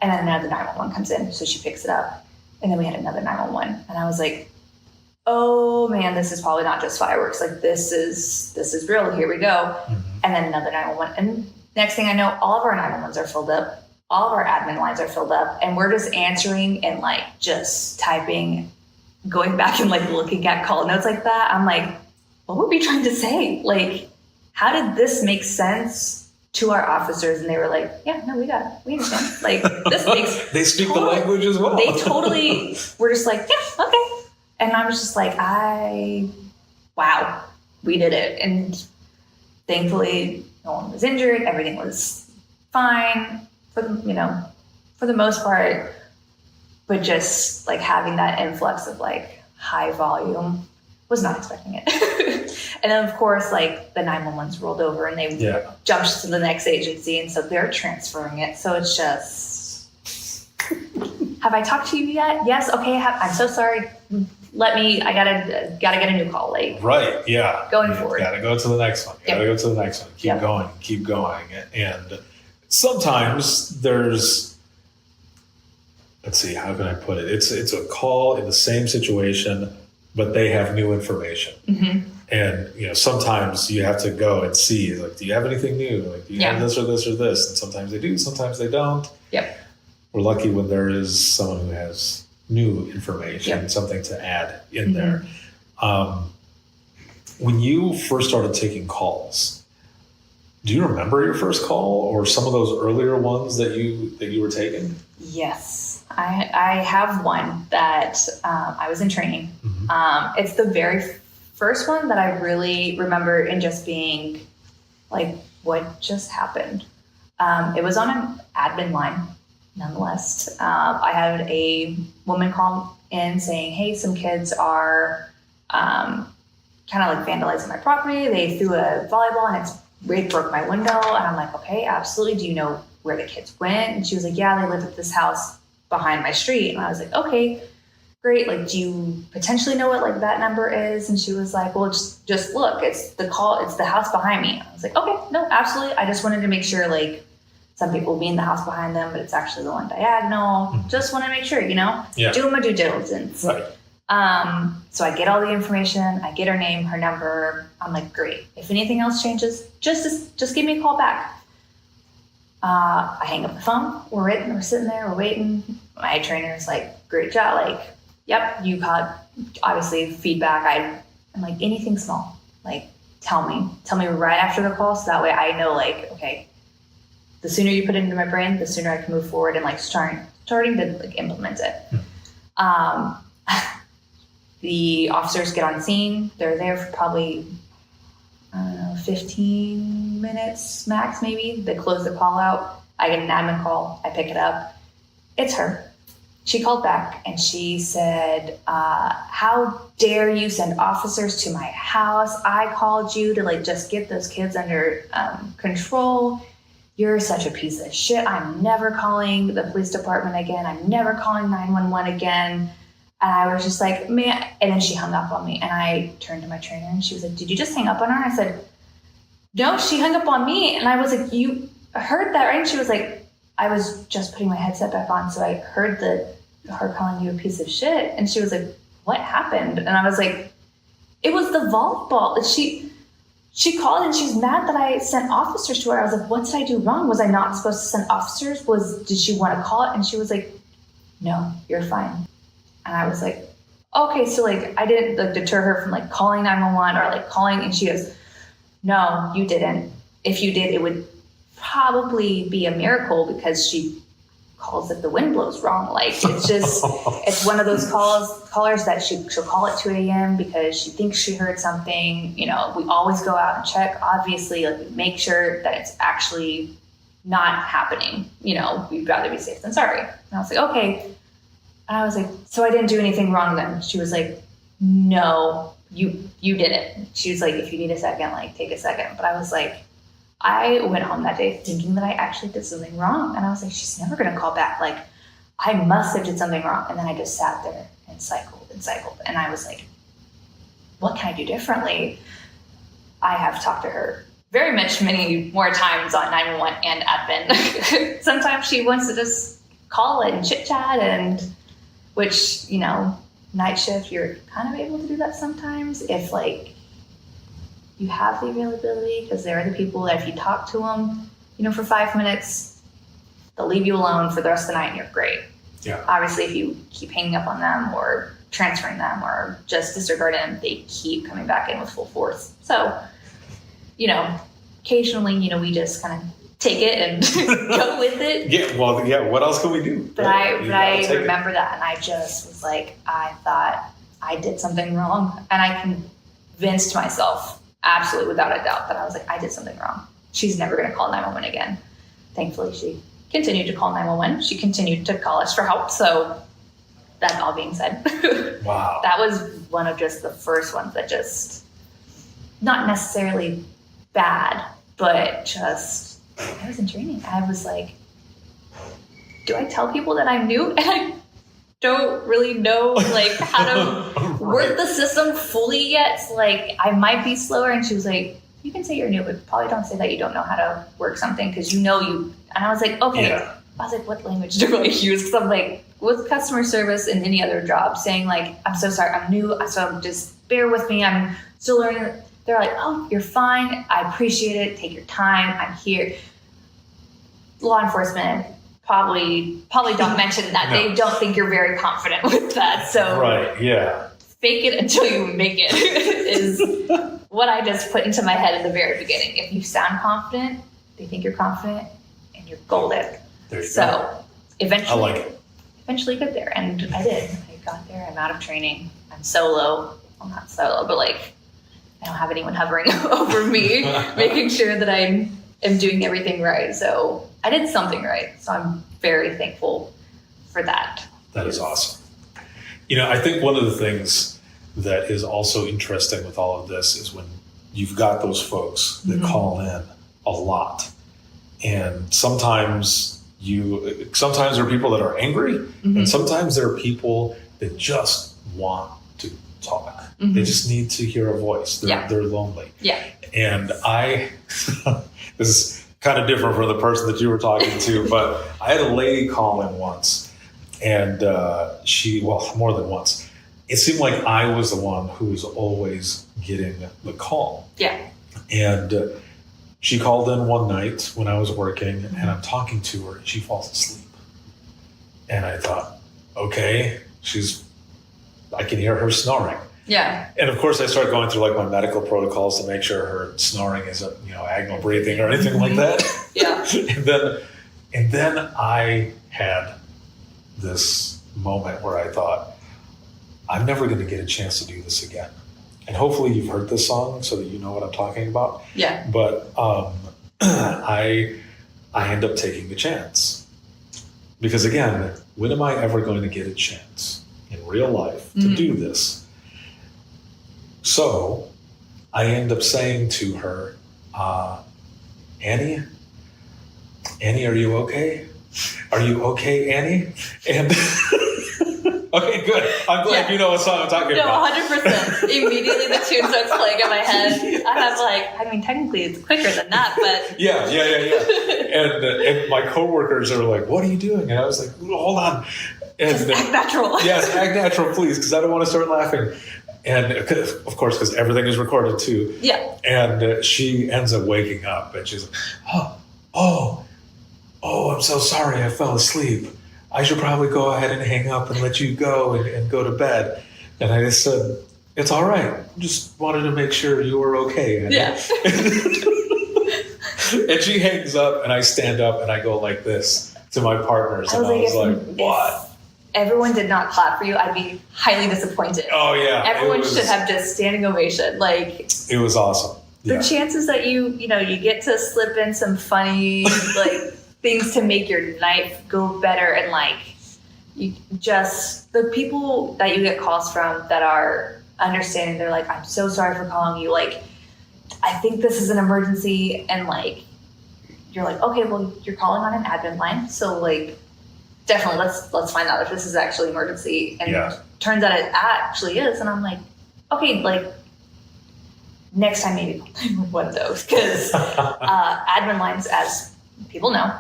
And then another 911 comes in. So she picks it up. And then we had another 911. And I was like, oh man, this is probably not just fireworks. Like, this is real. Here we go. And then another 911. And next thing I know, all of our 911s are filled up. All of our admin lines are filled up. And we're just answering and like just typing, going back and like looking at call notes like that. I'm like, what were we trying to say? Like, how did this make sense to our officers? And they were like, yeah, no, we understand. Like, this makes they speak the language as well. They totally were just like, yeah, okay. And I was just like, wow, we did it. And thankfully no one was injured. Everything was fine for the most part. But just like having that influx of like high volume, was not expecting it. And then of course, like the 911's rolled over and they jumped to the next agency. And so they're transferring it. So it's just, have I talked to you yet? Yes. Okay. I'm so sorry. I gotta get a new call. Like, right. Yeah. Going forward. Gotta go to the next one. Go to the next one. Keep going. And sometimes there's, let's see, how can I put it? It's a call in the same situation, but they have new information. And, sometimes you have to go and see, like, do you have anything new? Like, do you have this or this or this? And sometimes they do, sometimes they don't. Yep. We're lucky when there is someone who has new information, something to add in there. When you first started taking calls, do you remember your first call or some of those earlier ones that you were taking? Yes. I have one that I was in training. It's the very first one that I really remember and just being like, what just happened? It was on an admin line, nonetheless. I had a woman call in saying, hey, some kids are kind of like vandalizing my property. They threw a volleyball and it broke my window. And I'm like, okay, absolutely. Do you know where the kids went? And she was like, yeah, they live at this house behind my street. And I was like, okay, great. Like, do you potentially know what like that number is? And she was like, well, just look, it's the house behind me. I was like, okay, no, absolutely. I just wanted to make sure, like, some people mean the house behind them, but it's actually the one diagonal. Just want to make sure, doing my due diligence. Right. So I get all the information. I get her name, her number. I'm like, great. If anything else changes, just give me a call back. I hang up the phone. We're sitting there. We're waiting. My trainer's like, great job. Like, yep, you got obviously feedback. I'm like, anything small, like tell me right after the call. So that way I know, like, okay, the sooner you put it into my brain, the sooner I can move forward and like starting to like implement it. The officers get on scene. They're there for probably, 15 minutes max, maybe. They close the call out. I get an admin call. I pick it up. It's her. She called back and she said, how dare you send officers to my house? I called you to like just get those kids under control. You're such a piece of shit. I'm never calling the police department again. I'm never calling 911 again. And I was just like, man. And then she hung up on me. And I turned to my trainer and she was like, did you just hang up on her? And I said, no, she hung up on me. And I was like, you heard that, right? And she was like, I was just putting my headset back on. So I heard her calling you a piece of shit. And she was like, what happened? And I was like, it was the volleyball. She called and she's mad that I sent officers to her. I was like, what did I do wrong? Was I not supposed to send officers? Did she want to call it? And she was like, no, you're fine. And I was like, okay, so like I didn't like deter her from like calling 911 or like calling. And she goes, no, you didn't. If you did, it would probably be a miracle because she calls if the wind blows wrong. Like it's just, it's one of those callers that she'll call at 2 a.m. because she thinks she heard something. We always go out and check. Obviously, like we make sure that it's actually not happening. We'd rather be safe than sorry. And I was like, okay. And I was like, so I didn't do anything wrong then? She was like, no, you did it. She was like, if you need a second, like take a second. But I was like, I went home that day thinking that I actually did something wrong. And I was like, she's never going to call back. Like, I must have did something wrong. And then I just sat there and cycled. And I was like, what can I do differently? I have talked to her very much many more times on 911 and admin. Sometimes she wants to just call it and chit chat which, night shift, you're kind of able to do that sometimes if like you have the availability, because there are the people that if you talk to them, for 5 minutes, they'll leave you alone for the rest of the night and you're great. Yeah. Obviously, if you keep hanging up on them or transferring them or just disregarding them, they keep coming back in with full force. So, occasionally, we just kind of take it and go with it. Yeah. What else can we do? But I remember that, and I just was like, I thought I did something wrong, and I convinced myself, absolutely without a doubt, that I was like, I did something wrong. She's never going to call 911 again. Thankfully, she continued to call 911. She continued to call us for help. So that all being said, wow, that was one of just the first ones that just not necessarily bad, but just. I was in training. I was like, do I tell people that I'm new? And I don't really know like how to work the system fully yet. So, like I might be slower. And she was like, you can say you're new, but probably don't say that you don't know how to work something because you. And I was like, okay. Yeah. I was like, what language do I use? Because I'm like, with customer service and any other job, saying like, I'm so sorry, I'm new, so just bear with me. I'm still learning. They're like, oh, you're fine. I appreciate it. Take your time. I'm here. Law enforcement probably don't mention that. No. They don't think you're very confident with that. So right, yeah. Fake it until you make it is what I just put into my head at the very beginning. If you sound confident, they think you're confident, and you're golden. There you go. So eventually, I like it. eventually get there. And I did. I got there. I'm out of training. I'm solo. Well, not solo, but like I don't have anyone hovering over me, making sure that I am doing everything right. So I did something right. So I'm very thankful for that. That is awesome. You know, I think one of the things that is also interesting with all of this is when you've got those folks that call in a lot. And sometimes there are people that are angry, and sometimes there are people that just want to talk. They just need to hear a voice. They're lonely. Yeah. And this is kind of different from the person that you were talking to, but I had a lady call in once, and more than once. It seemed like I was the one who was always getting the call. Yeah. And she called in one night when I was working, and I'm talking to her, and she falls asleep. And I thought, okay, I can hear her snoring. Yeah. And of course, I started going through like my medical protocols to make sure her snoring isn't, agonal breathing or anything like that. Yeah. and then I had this moment where I thought, I'm never going to get a chance to do this again. And hopefully you've heard this song so that you know what I'm talking about. Yeah. But I end up taking the chance. Because again, when am I ever going to get a chance in real life to do this? So I end up saying to her, Annie, are you okay? Are you okay, Annie? And okay, good. I'm glad you know what song I'm talking about. No, 100%. Immediately the tune starts playing in my head. I have technically it's quicker than that, but... Yeah. And my coworkers are like, what are you doing? And I was like, hold on. And, just act natural. Yes, act natural, please, because I don't want to start laughing. And of course, because everything is recorded too. Yeah. And she ends up waking up and she's like, oh, I'm so sorry. I fell asleep. I should probably go ahead and hang up and let you go and go to bed. And I just said, it's all right. Just wanted to make sure you were okay. Annie. Yeah. And she hangs up and I stand up and I go like this to my partners. I was like, what? Everyone did not clap for you, I'd be highly disappointed. Oh, yeah. Everyone should have just standing ovation. Like, it was awesome. The chances that you get to slip in some funny, like, things to make your night go better, and, like, the people that you get calls from that are understanding, they're like, I'm so sorry for calling you. Like, I think this is an emergency. And, like, you're like, okay, well, you're calling on an admin line. So, like, definitely, let's find out if this is actually an emergency. And turns out it actually is. And I'm like, okay, like next time maybe one of those, because admin lines, as people know,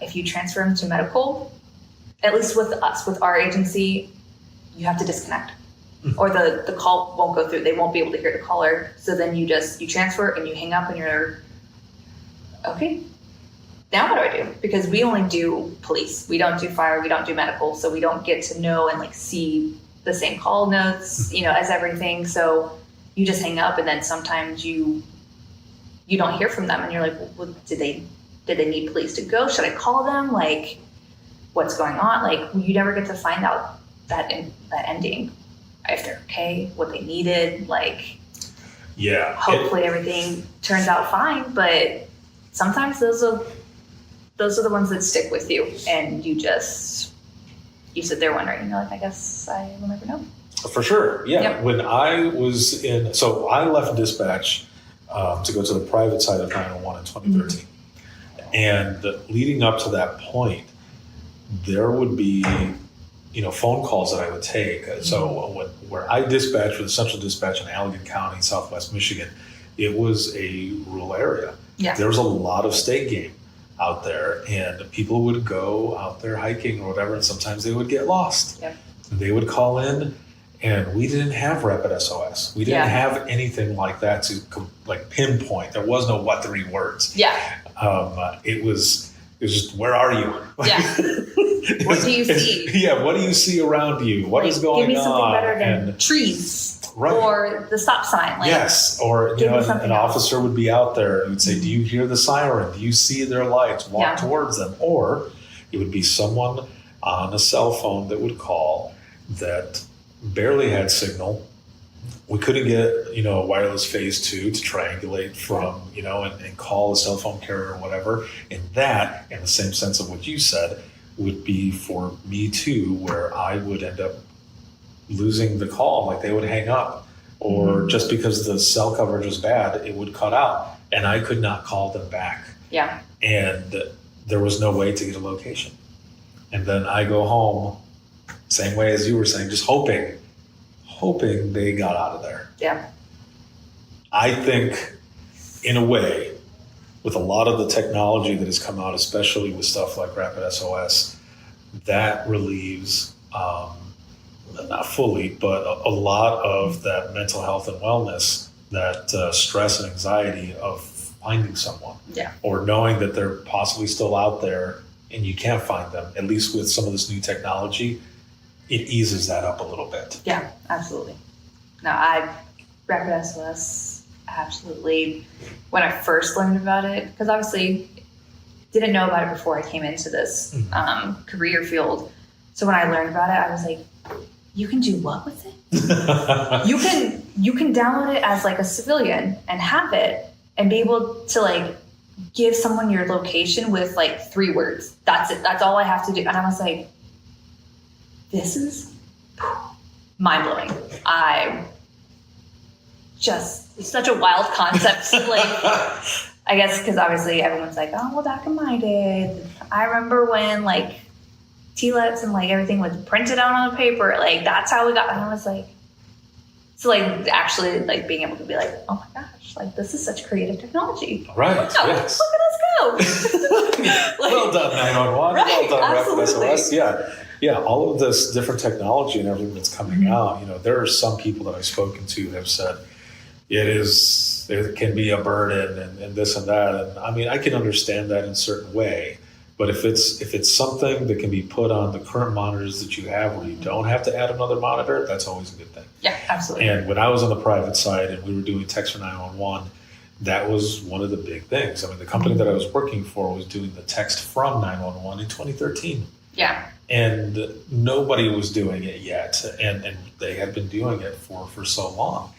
if you transfer them to medical, at least with us, with our agency, you have to disconnect, or the call won't go through. They won't be able to hear the caller. So then you transfer and you hang up and you're okay. Now what do I do? Because we only do police. We don't do fire. We don't do medical. So we don't get to know and like see the same call notes, as everything. So you just hang up, and then sometimes you don't hear from them, and you're like, well, did they need police to go? Should I call them? Like, what's going on? Like, you never get to find out that ending, if they're okay, what they needed. Like, hopefully everything turns out fine, but sometimes those are the ones that stick with you, and you sit there wondering, like, I guess I will never know. For sure, yeah. Yep. When I was I left dispatch to go to the private side of 911 in 2013. And leading up to that point, there would be, phone calls that I would take. So where I dispatched for the Central Dispatch in Allegan County, Southwest Michigan, it was a rural area. Yeah. There was a lot of state game out there, and people would go out there hiking or whatever, and sometimes they would get lost. Yep. They would call in, and we didn't have Rapid SOS. We didn't have anything like that to pinpoint. There was no what 3 words. Yeah. It was just, where are you? Yeah. What do you see? What do you see around you? What is going on? Give me something better than trees. Right. Or the stop sign. Yes. Or an officer would be out there and would say, do you hear the siren? Do you see their lights? Walk towards them. Or it would be someone on a cell phone that would call that barely had signal. We couldn't get, a wireless phase 2 to triangulate from, and call a cell phone carrier or whatever. And that, in the same sense of what you said, would be for me too, where I would end up losing the call, like they would hang up, or just because the cell coverage was bad, it would cut out and I could not call them back. Yeah. And there was no way to get a location. And then I go home, same way as you were saying, just hoping they got out of there. Yeah. I think, in a way, with a lot of the technology that has come out, especially with stuff like Rapid SOS, that relieves, not fully, but a lot of that mental health and wellness, that stress and anxiety of finding someone. Yeah. Or knowing that they're possibly still out there and you can't find them. At least with some of this new technology, it eases that up a little bit. Yeah, absolutely. No, Rapid SOS, absolutely. When I first learned about it, because obviously didn't know about it before I came into this career field. So when I learned about it, I was like, you can do what with it? you can download it as like a civilian and have it and be able to like give someone your location with like 3 words. That's it. That's all I have to do. And I was like, this is mind-blowing. It's such a wild concept. Like, I guess because obviously everyone's like, oh, well, back in my day, I remember when like TLETs and like everything was printed out on the paper. Like, that's how we got. And I was like, so like actually like being able to be like, oh my gosh, like this is such creative technology. Right. Wow, yes. Look at us go. Like, well done, 911. Right, well done, absolutely. Rapid SOS. Yeah, all of this different technology and everything that's coming out, there are some people that I've spoken to that have said it can be a burden and this and that. And I mean, I can understand that in a certain way, but if it's something that can be put on the current monitors that you have where you don't have to add another monitor, that's always a good thing. Yeah, absolutely. And when I was on the private side and we were doing text for 911, that was one of the big things. I mean, the company that I was working for was doing the text from 911 in 2013. Yeah. And nobody was doing it yet, and they had been doing it for so long.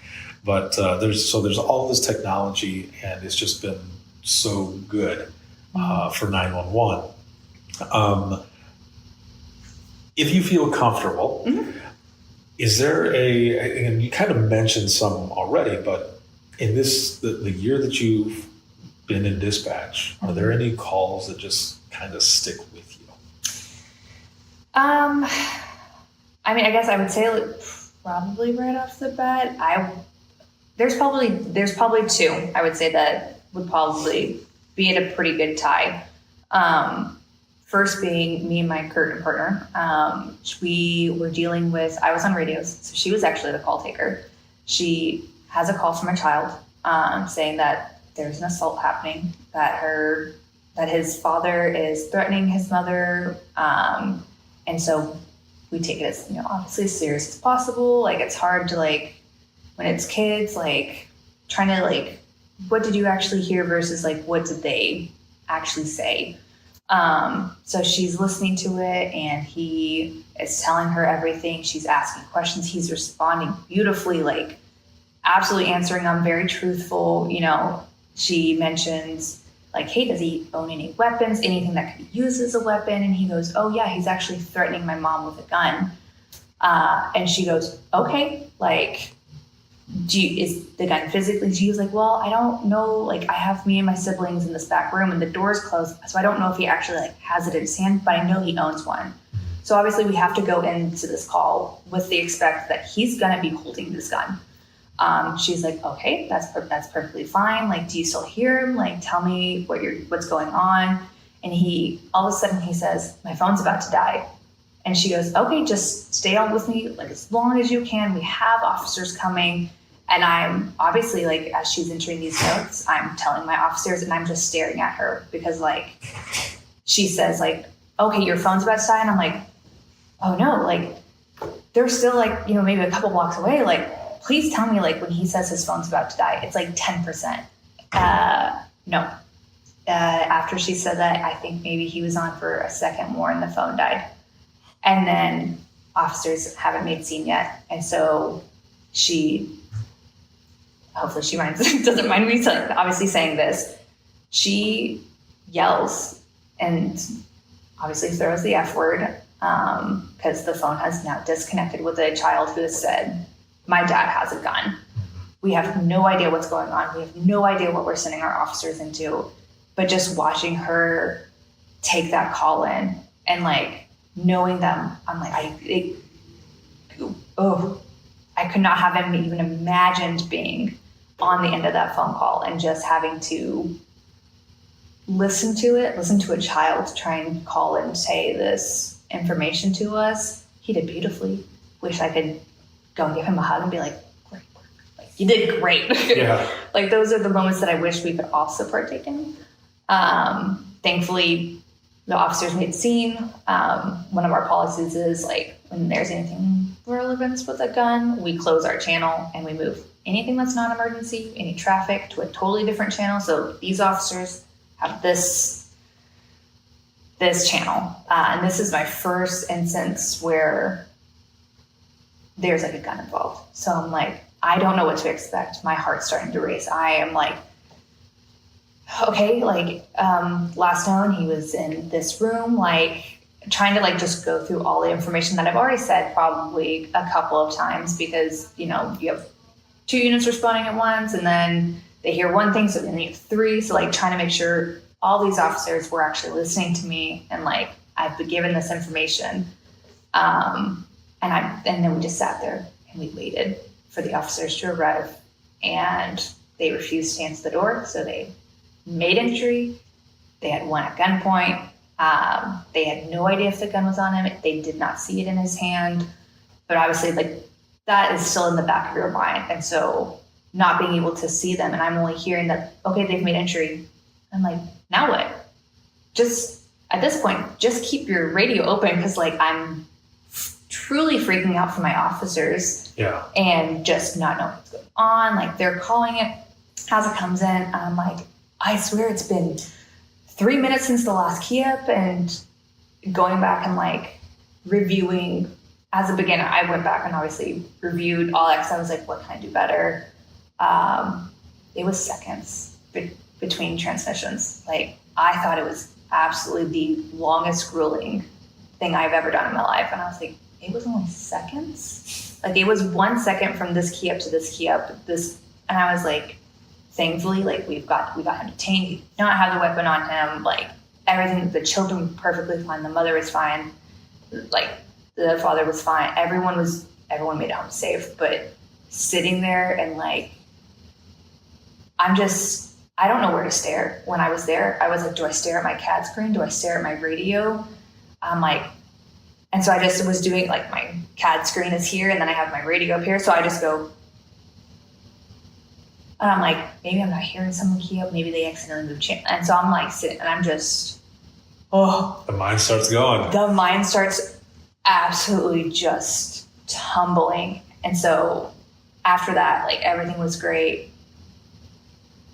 But there's all this technology, and it's just been so good for 911. If you feel comfortable, is there and you kind of mentioned some already, but in the year that you've been in dispatch, are there any calls that just kind of stick with you? I mean, I guess I would say like, probably right off the bat, there's probably 2 I would say that would probably be at a pretty good tie. First being me and my current partner. We were dealing with, I was on radios, so she was actually the call taker. She has a call from a child saying that there's an assault happening, that his father is threatening his mother. And so we take it as, obviously as serious as possible. Like, it's hard to like, when it's kids, like trying to like, what did you actually hear versus like, what did they actually say? So she's listening to it and he is telling her everything. She's asking questions. He's responding beautifully, like absolutely answering them, very truthful. She mentions like, hey, does he own any weapons, anything that could be used as a weapon? And he goes, oh yeah, he's actually threatening my mom with a gun. And she goes, okay, like, is the gun physically? She was like, well, I don't know. Like, I have me and my siblings in this back room and the door's closed. So I don't know if he actually like has it in his hand, but I know he owns one. So obviously we have to go into this call with the expect that he's going to be holding this gun. She's like, okay, that's perfectly fine. Like, do you still hear him? Like, tell me what's going on. And he, all of a sudden he says, my phone's about to die. And she goes, okay, just stay on with me. Like, as long as you can, we have officers coming. And I'm obviously like, as she's entering these notes, I'm telling my officers and I'm just staring at her because like, she says like, okay, your phone's about to die. And I'm like, oh no, like they're still like, maybe a couple blocks away. Like, please tell me, like, when he says his phone's about to die, it's like 10%. No. After she said that, I think maybe he was on for a second more and the phone died. And then officers haven't made scene yet. And so hopefully she doesn't mind me obviously saying this. She yells and obviously throws the F word because the phone has now disconnected with a child who has said, my dad has a gun. We have no idea what's going on. We have no idea what we're sending our officers into. But just watching her take that call in and like knowing them, I'm like, I could not have even imagined being on the end of that phone call and just having to listen to a child try and call and say this information to us. He did beautifully. Wish I could go and give him a hug and be like, great work. Like, you did great. Yeah. Like, those are the moments that I wish we could also partake in. Thankfully, the officers made scene. One of our policies is like, when there's anything relevant with a gun, we close our channel and we move anything that's not emergency, any traffic, to a totally different channel. So these officers have this channel. And this is my first instance where there's like a gun involved. So I'm like, I don't know what to expect. My heart's starting to race. I am like, okay, like last known, he was in this room, like trying to like just go through all the information that I've already said probably a couple of times, because, you know, you have 2 units responding at once and then they hear one thing, so then you have 3. So like trying to make sure all these officers were actually listening to me and like I've been given this information. And then we just sat there and we waited for the officers to arrive, and they refused to answer the door. So they made entry. They had one at gunpoint. They had no idea if the gun was on him. They did not see it in his hand, but obviously like that is still in the back of your mind. And so not being able to see them, and I'm only hearing that, okay, they've made entry. I'm like, now what? Just at this point, just keep your radio open, because like I'm truly freaking out for my officers. Yeah. And just not knowing what's going on. Like they're calling it as it comes in. And I'm like, I swear it's been 3 minutes since the last key up, and going back and like reviewing as a beginner. I went back and obviously reviewed all X. I was like, what can I do better? It was seconds between transmissions. Like I thought it was absolutely the longest grueling thing I've ever done in my life. And I was like, it was only seconds. Like it was 1 second from this key up to this key up, and I was like, thankfully, like we got him detained. He did not have the weapon on him. Like everything, the children were perfectly fine. The mother was fine. Like the father was fine. Everyone made it home safe. But sitting there and like, I don't know where to stare. When I was there, I was like, do I stare at my CAD screen? Do I stare at my radio? I'm like, and so I just was doing like, my CAD screen is here and then I have my radio up here. So I just go, and I'm like, maybe I'm not hearing someone key up. Maybe they accidentally moved channel. And so I'm like sitting and I'm just, the mind starts going. The mind starts absolutely just tumbling. And so after that, like everything was great.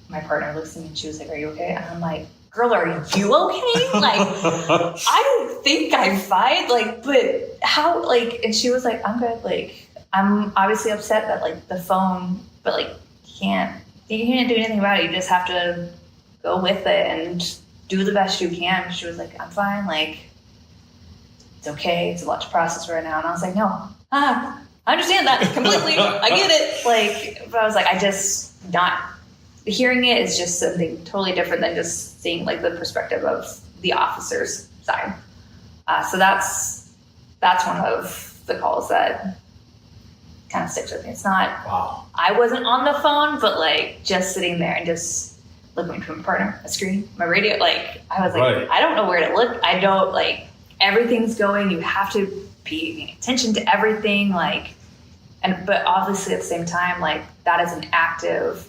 My partner looks at me and she was like, are you okay? And I'm like, girl, are you okay? Like, I don't think I'm fine. Like, but how, like, and she was like, I'm good. Like, I'm obviously upset that like the phone, but like, you can't do anything about it. You just have to go with it and do the best you can. She was like, I'm fine. Like, it's okay. It's a lot to process right now. And I was like, no, I understand that completely. I get it. Like, but I was like, I just not hearing it is just something totally different than just seeing like the perspective of the officer's side. So that's one of the calls that kind of sticks with me. It's not, wow. I wasn't on the phone, but like just sitting there and just looking to my partner, a screen, my radio. Like I was like, right. I don't know where to look. I don't, like, everything's going. You have to be paying attention to everything. Like, but obviously at the same time, like that is an active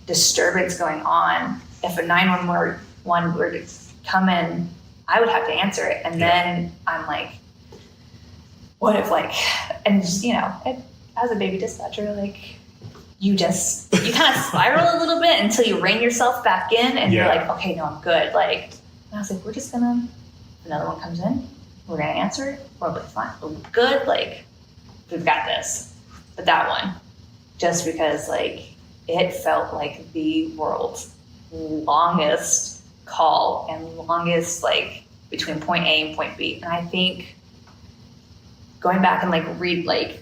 disturbance going on. If a 911 were to come in, I would have to answer it. And then I'm like, what if like, and you know, as a baby dispatcher, like you kind of spiral a little bit until you rein yourself back in and you're like, okay, no, I'm good. Like, and I was like, another one comes in. we're going to answer it. We'll be fine. We'll be good. Like, we've got this. But that one, just because, like, it felt like the world's longest call and longest, like, between point A and point B. And I think going back and, like,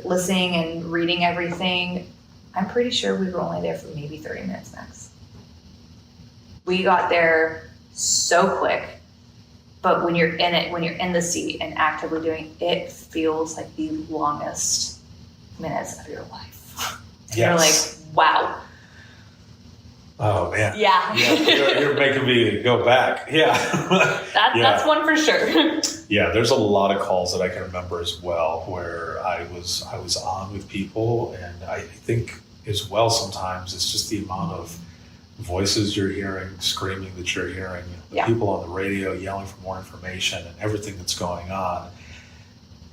listening and reading everything, I'm pretty sure we were only there for maybe 30 minutes max. We got there so quick, but when you're in it, when you're in the seat and actively doing it, it feels like the longest minutes of your life. Yes. You're like, wow. Oh man. Yeah. You're making me go back. Yeah. That's one for sure. Yeah, there's a lot of calls that I can remember as well where I was on with people, and I think as well sometimes it's just the amount of voices you're hearing, screaming that you're hearing, the people on the radio yelling for more information and everything that's going on.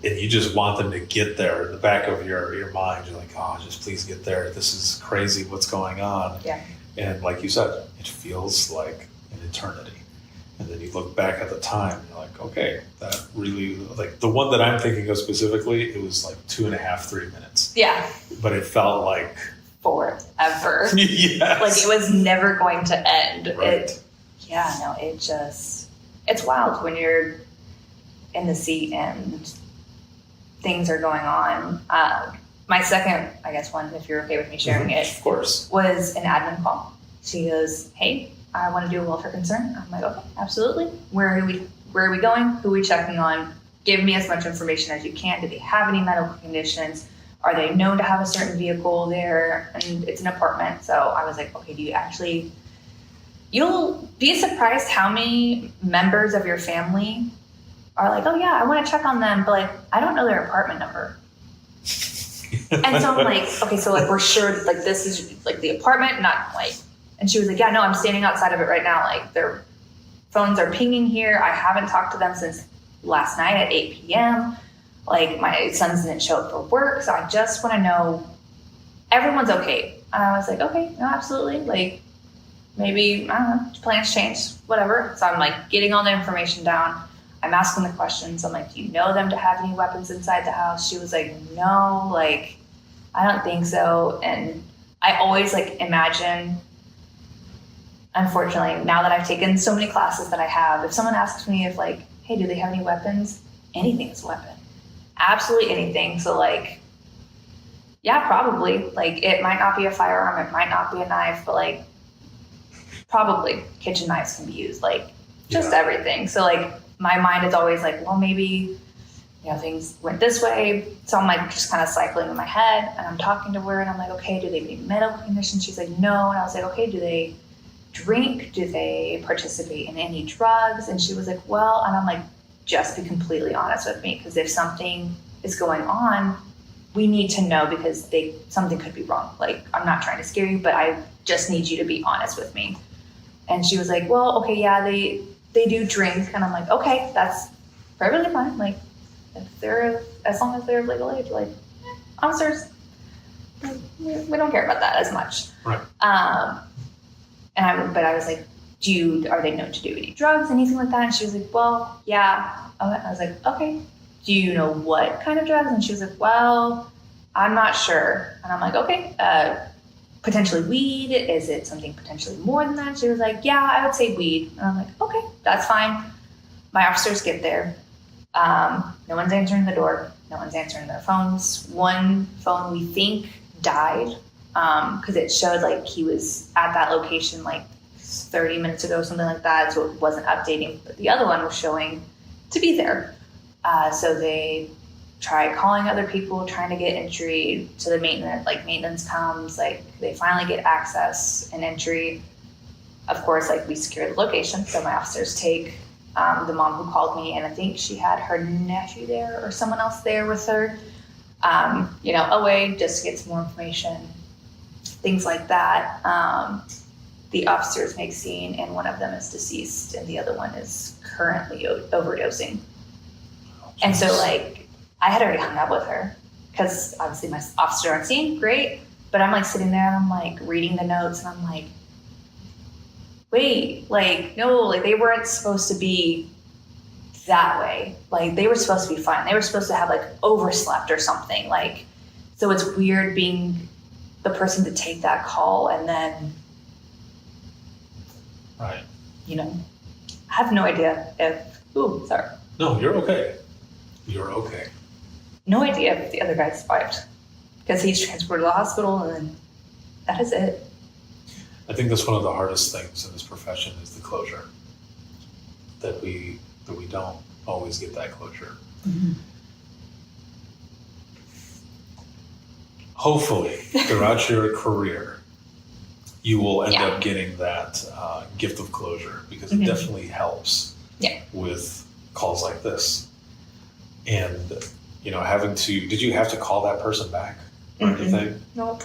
And you just want them to get there in the back of your mind. You're like, oh, just please get there. This is crazy what's going on. Yeah. And like you said, it feels like an eternity. And then you look back at the time and you're like, okay, that really, like the one that I'm thinking of specifically, it was like 2.5, 3 minutes. Yeah. But it felt like forever. Yes. Like it was never going to end. Right. It's wild when you're in the seat and things are going on. My second, I guess, one, if you're okay with me sharing it, of course, was an admin call. She goes, hey, I want to do a welfare concern. I'm like, okay, absolutely. Where are we going? Who are we checking on? Give me as much information as you can. Do they have any medical conditions? Are they known to have a certain vehicle there? And it's an apartment. So I was like, okay, you'll be surprised how many members of your family are like, oh yeah, I want to check on them, but like, I don't know their apartment number. And so I'm like, okay, so like, we're sure like this is like the apartment, not like, and she was like, yeah, no, I'm standing outside of it right now. Like their phones are pinging here. I haven't talked to them since last night at 8 p.m. Like my sons didn't show up for work. So I just want to know everyone's okay. And I was like, okay, no, absolutely. Like maybe, I don't know, plans change, whatever. So I'm like getting all the information down. I'm asking the questions. I'm like, do you know them to have any weapons inside the house? She was like, no, like, I don't think so. And I always like imagine, unfortunately, now that I've taken so many classes that I have, if someone asks me if like, hey, do they have any weapons? Anything is a weapon. Absolutely anything. So like, yeah, probably. Like it might not be a firearm. It might not be a knife, but like probably kitchen knives can be used. Like just everything. So like my mind is always like, well, maybe, things went this way. So I'm like just kind of cycling in my head and I'm talking to her and I'm like, okay, do they have any medical conditions? She's like, no. And I was like, okay, do they drink? Do they participate in any drugs? And she was like, well, and I'm like, just be completely honest with me. Because if something is going on, we need to know because something could be wrong. Like, I'm not trying to scare you, but I just need you to be honest with me. And she was like, well, okay, yeah, they do drink. And I'm like, okay, that's perfectly fine. Like, as long as they're of legal age, like, officers, we don't care about that as much. Right. But I was like, are they known to do any drugs, anything like that? And she was like, well, yeah. I was like, okay. Do you know what kind of drugs? And she was like, well, I'm not sure. And I'm like, okay, potentially weed. Is it something potentially more than that? She was like, yeah, I would say weed. And I'm like, okay, that's fine. My officers get there. No one's answering the door. No one's answering their phones. One phone we think died because it showed like he was at that location like 30 minutes ago, something like that. So it wasn't updating. But the other one was showing to be there. So they tried calling other people, trying to get entry to the maintenance. Like maintenance comes, like they finally get access and entry. Of course, like we secure the location. So my officers take the mom who called me, and I think she had her nephew there or someone else there with her, away just to get some more information, things like that. The officers make scene, and one of them is deceased, and the other one is currently overdosing. And so, like, I had already hung up with her because obviously my officer on scene, great, but I'm like sitting there and I'm like reading the notes, and I'm like, wait, like, no, like they weren't supposed to be that way. Like, they were supposed to be fine. They were supposed to have like overslept or something. Like, so it's weird being the person to take that call and then, Right. you know, I have no idea if, sorry. No, you're okay. You're okay. No idea if the other guy survived, because he's transported to the hospital, and then that is it. I think that's one of the hardest things in this profession is the closure. That we don't always get that closure. Mm-hmm. Hopefully, throughout your career, you will end up getting that gift of closure, because it definitely helps with calls like this. And, you know, did you have to call that person back or anything? Nope,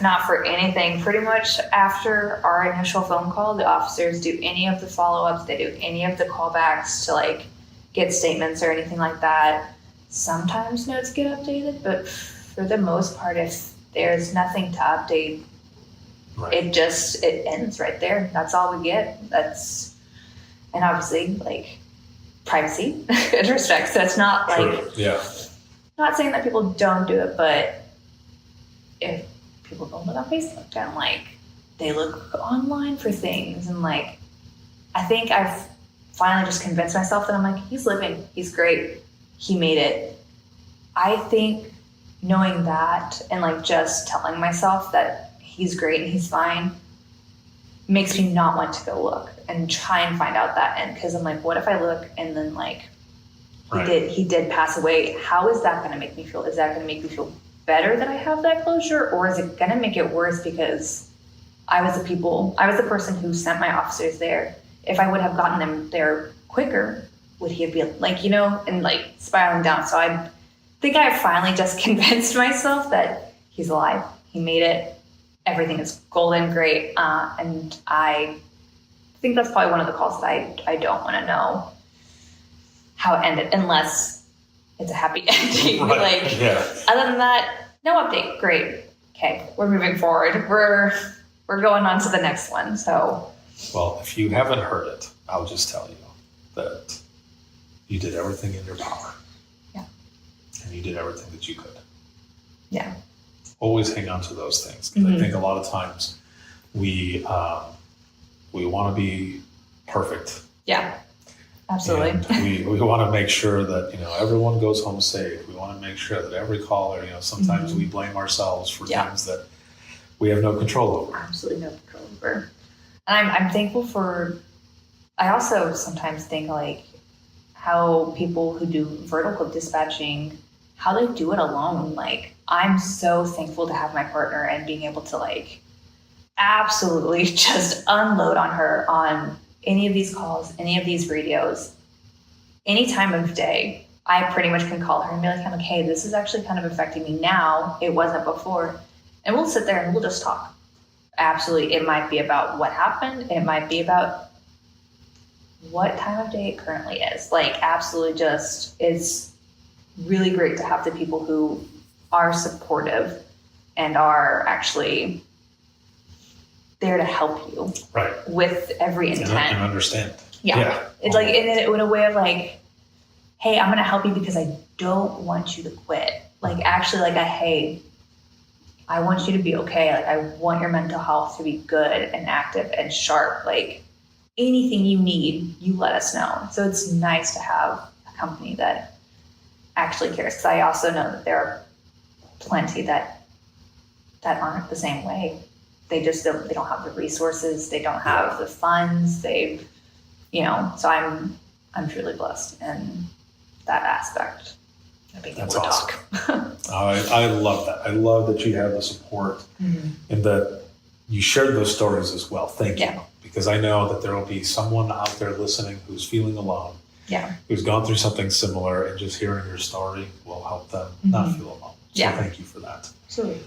not for anything. Pretty much after our initial phone call, the officers do any of the follow-ups, they do any of the callbacks to like get statements or anything like that. Sometimes notes get updated, but for the most part, if there's nothing to update, it ends right there. That's all we get. And obviously, like, privacy and respect. So it's not like, not saying that people don't do it, but if people don't look on Facebook and like they look online for things, and like, I think I've finally just convinced myself that I'm like, he's living, he's great, he made it. I think knowing that and like just telling myself that he's great and he's fine makes me not want to go look and try and find out that end, because I'm like, what if I look and then like he did pass away? How is that going to make me feel? Is that going to make me feel better that I have that closure, or is it going to make it worse because I was the person who sent my officers there? If I would have gotten them there quicker, would he have been like, you know, and like spiraling down? So I think I finally just convinced myself that he's alive, he made it, everything is golden, great, and I think that's probably one of the calls that I don't want to know how it ended, unless it's a happy ending. Other than that, no update. Great. Okay, we're moving forward. We're going on to the next one. So, well, if you haven't heard it, I'll just tell you that you did everything in your power. Yeah. And you did everything that you could. Yeah. Always hang on to those things. 'Cause I think a lot of times we want to be perfect. Yeah. Absolutely. And we want to make sure that, you know, everyone goes home safe. We want to make sure that every caller, you know, sometimes we blame ourselves for things that we have no control over. Absolutely no control over. And I'm thankful for, I also sometimes think like how people who do vertical dispatching, how they do it alone. Like, I'm so thankful to have my partner and being able to like absolutely just unload on her on any of these calls, any of these radios, any time of day. I pretty much can call her and be like, I'm like, hey, this is actually kind of affecting me now. It wasn't before. And we'll sit there and we'll just talk. Absolutely. It might be about what happened. It might be about what time of day it currently is. Like, absolutely, just, it's really great to have the people who are supportive and are actually there to help you with every intent. And understand. Yeah. It's like in a way of like, hey, I'm going to help you because I don't want you to quit. Like, actually, like, hey, I want you to be okay. Like, I want your mental health to be good and active and sharp. Like, anything you need, you let us know. So it's nice to have a company that actually cares. Because I also know that there are plenty that aren't the same way. They just don't have the resources. They don't have the funds. They've, you know, so I'm truly blessed in that aspect. That's awesome. I love that. I love that you have the support and that you shared those stories as well. Thank you. Because I know that there will be someone out there listening who's feeling alone, who's gone through something similar, and just hearing your story will help them not feel alone. So thank you for that. Absolutely.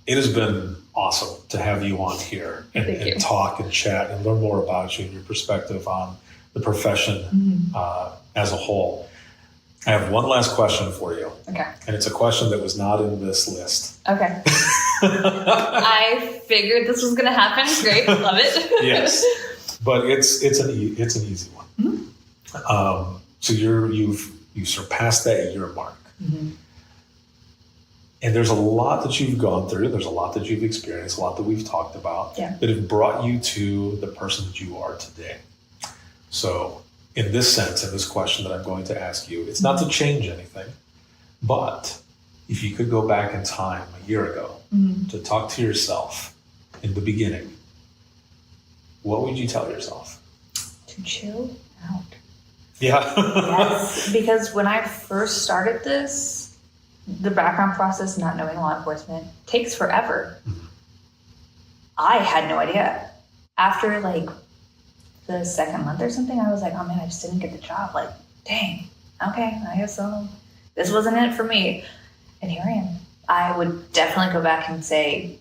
It has been awesome to have you on here and talk and chat and learn more about you and your perspective on the profession as a whole. I have one last question for you. Okay. And it's a question that was not in this list. Okay. I figured this was going to happen. Great. Love it. Yes. but it's an easy one. Mm-hmm. So you surpassed that year mark. Mm-hmm. And there's a lot that you've gone through. There's a lot that you've experienced, a lot that we've talked about that have brought you to the person that you are today. So in this sense, in this question that I'm going to ask you, it's not to change anything, but if you could go back in time a year ago to talk to yourself in the beginning, what would you tell yourself? To chill out. Yeah. Yes, because when I first started this, the background process, not knowing law enforcement, takes forever. Mm-hmm. I had no idea. After like the second month or something, I was like, oh man, I just didn't get the job. Like, dang, okay, I guess so. This wasn't it for me. And here I am. I would definitely go back and say,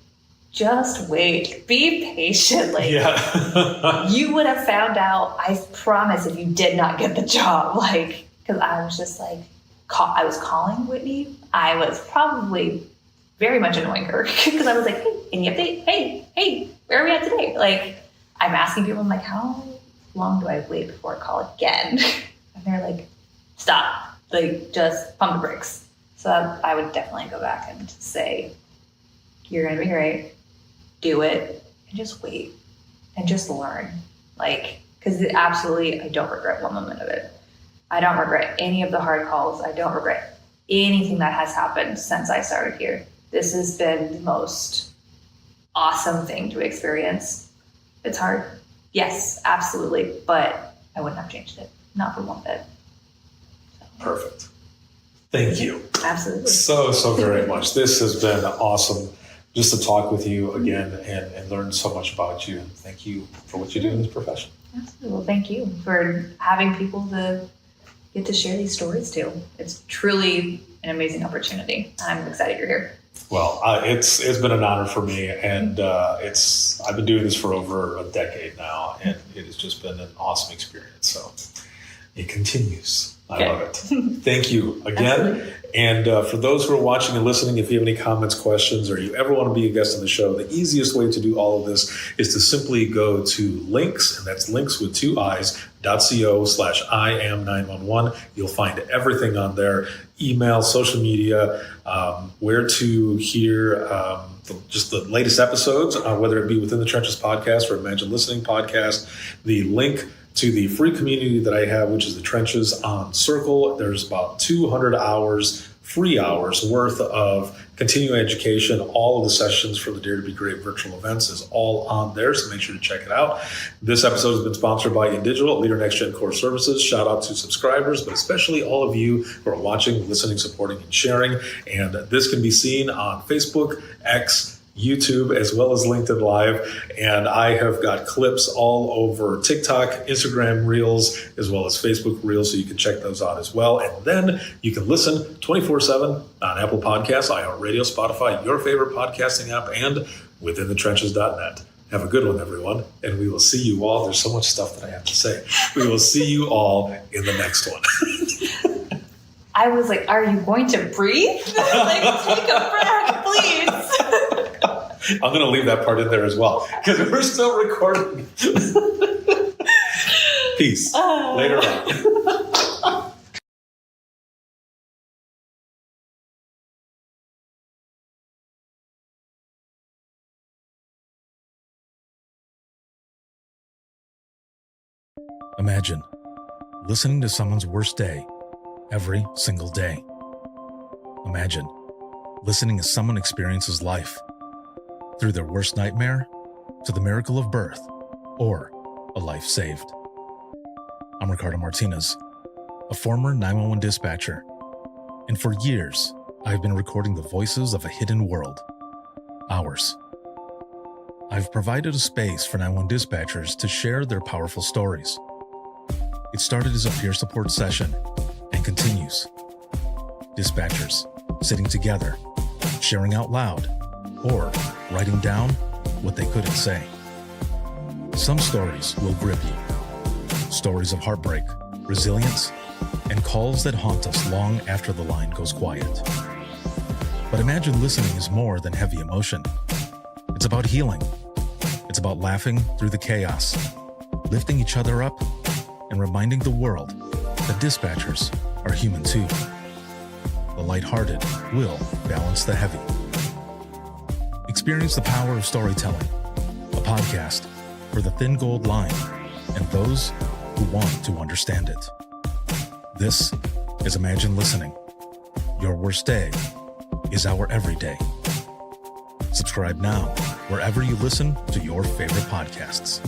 just wait, be patient. Like, you would have found out, I promise, if you did not get the job. Like, because I was just like, I was calling Whitney. I was probably very much annoying her because I was like, hey, any update? Hey, where are we at today? Like, I'm asking people, I'm like, how long do I wait before I call again? And they're like, stop, like, just pump the brakes. So I would definitely go back and say, you're going to be great. Do it and just wait and just learn. Like, because absolutely, I don't regret one moment of it. I don't regret any of the hard calls. I don't regret anything that has happened since I started here. This has been the most awesome thing to experience. It's hard. Yes, absolutely. But I wouldn't have changed it. Not for one bit. So. Perfect. Thank you. Absolutely. So very much. This has been awesome just to talk with you again and learn so much about you. And thank you for what you do in this profession. Absolutely. Well, thank you for having people to get to share these stories too. It's truly an amazing opportunity. I'm excited you're here. Well, it's been an honor for me, and I've been doing this for over a decade now, and it has just been an awesome experience. So it continues. I love it. Thank you again. Absolutely. And for those who are watching and listening, if you have any comments, questions, or you ever want to be a guest on the show, the easiest way to do all of this is to simply go to links, and that's links with 2 i's.co/IAM911. You'll find everything on there, email, social media, where to hear just the latest episodes, whether it be Within the Trenches podcast or Imagine Listening podcast, the link to the free community that I have, which is the Trenches on Circle. There's about 200 free hours worth of continuing education. All of the sessions for the Dare to Be Great virtual events is all on there, so make sure to check it out. This episode has been sponsored by InDigital, Leader Next Gen Core Services. Shout out to subscribers, but especially all of you who are watching, listening, supporting, and sharing. And this can be seen on Facebook, X, YouTube, as well as LinkedIn Live. And I have got clips all over TikTok, Instagram Reels, as well as Facebook Reels, so you can check those out as well. And then you can listen 24/7 on Apple Podcasts, iHeartRadio, Spotify, your favorite podcasting app, and withinthetrenches.net. Have a good one, everyone. And we will see you all. There's so much stuff that I have to say. We will see you all in the next one. I was like, are you going to breathe? Like, take a breath, please. I'm going to leave that part in there as well, because we're still recording. Peace. Later on. Imagine listening to someone's worst day every single day. Imagine listening as someone experiences life, through their worst nightmare to the miracle of birth or a life saved. I'm Ricardo Martinez, a former 911 dispatcher, and for years, I've been recording the voices of a hidden world, ours. I've provided a space for 911 dispatchers to share their powerful stories. It started as a peer support session and continues. Dispatchers sitting together, sharing out loud, or writing down what they couldn't say. Some stories will grip you. Stories of heartbreak, resilience, and calls that haunt us long after the line goes quiet. But Imagine Listening is more than heavy emotion. It's about healing. It's about laughing through the chaos lifting each other up and reminding the world that dispatchers are human too. The lighthearted will balance the heavy. Experience the power of storytelling, a podcast for the thin gold line and those who want to understand it. This is Imagine Listening. Your worst day is our everyday. Subscribe now wherever you listen to your favorite podcasts.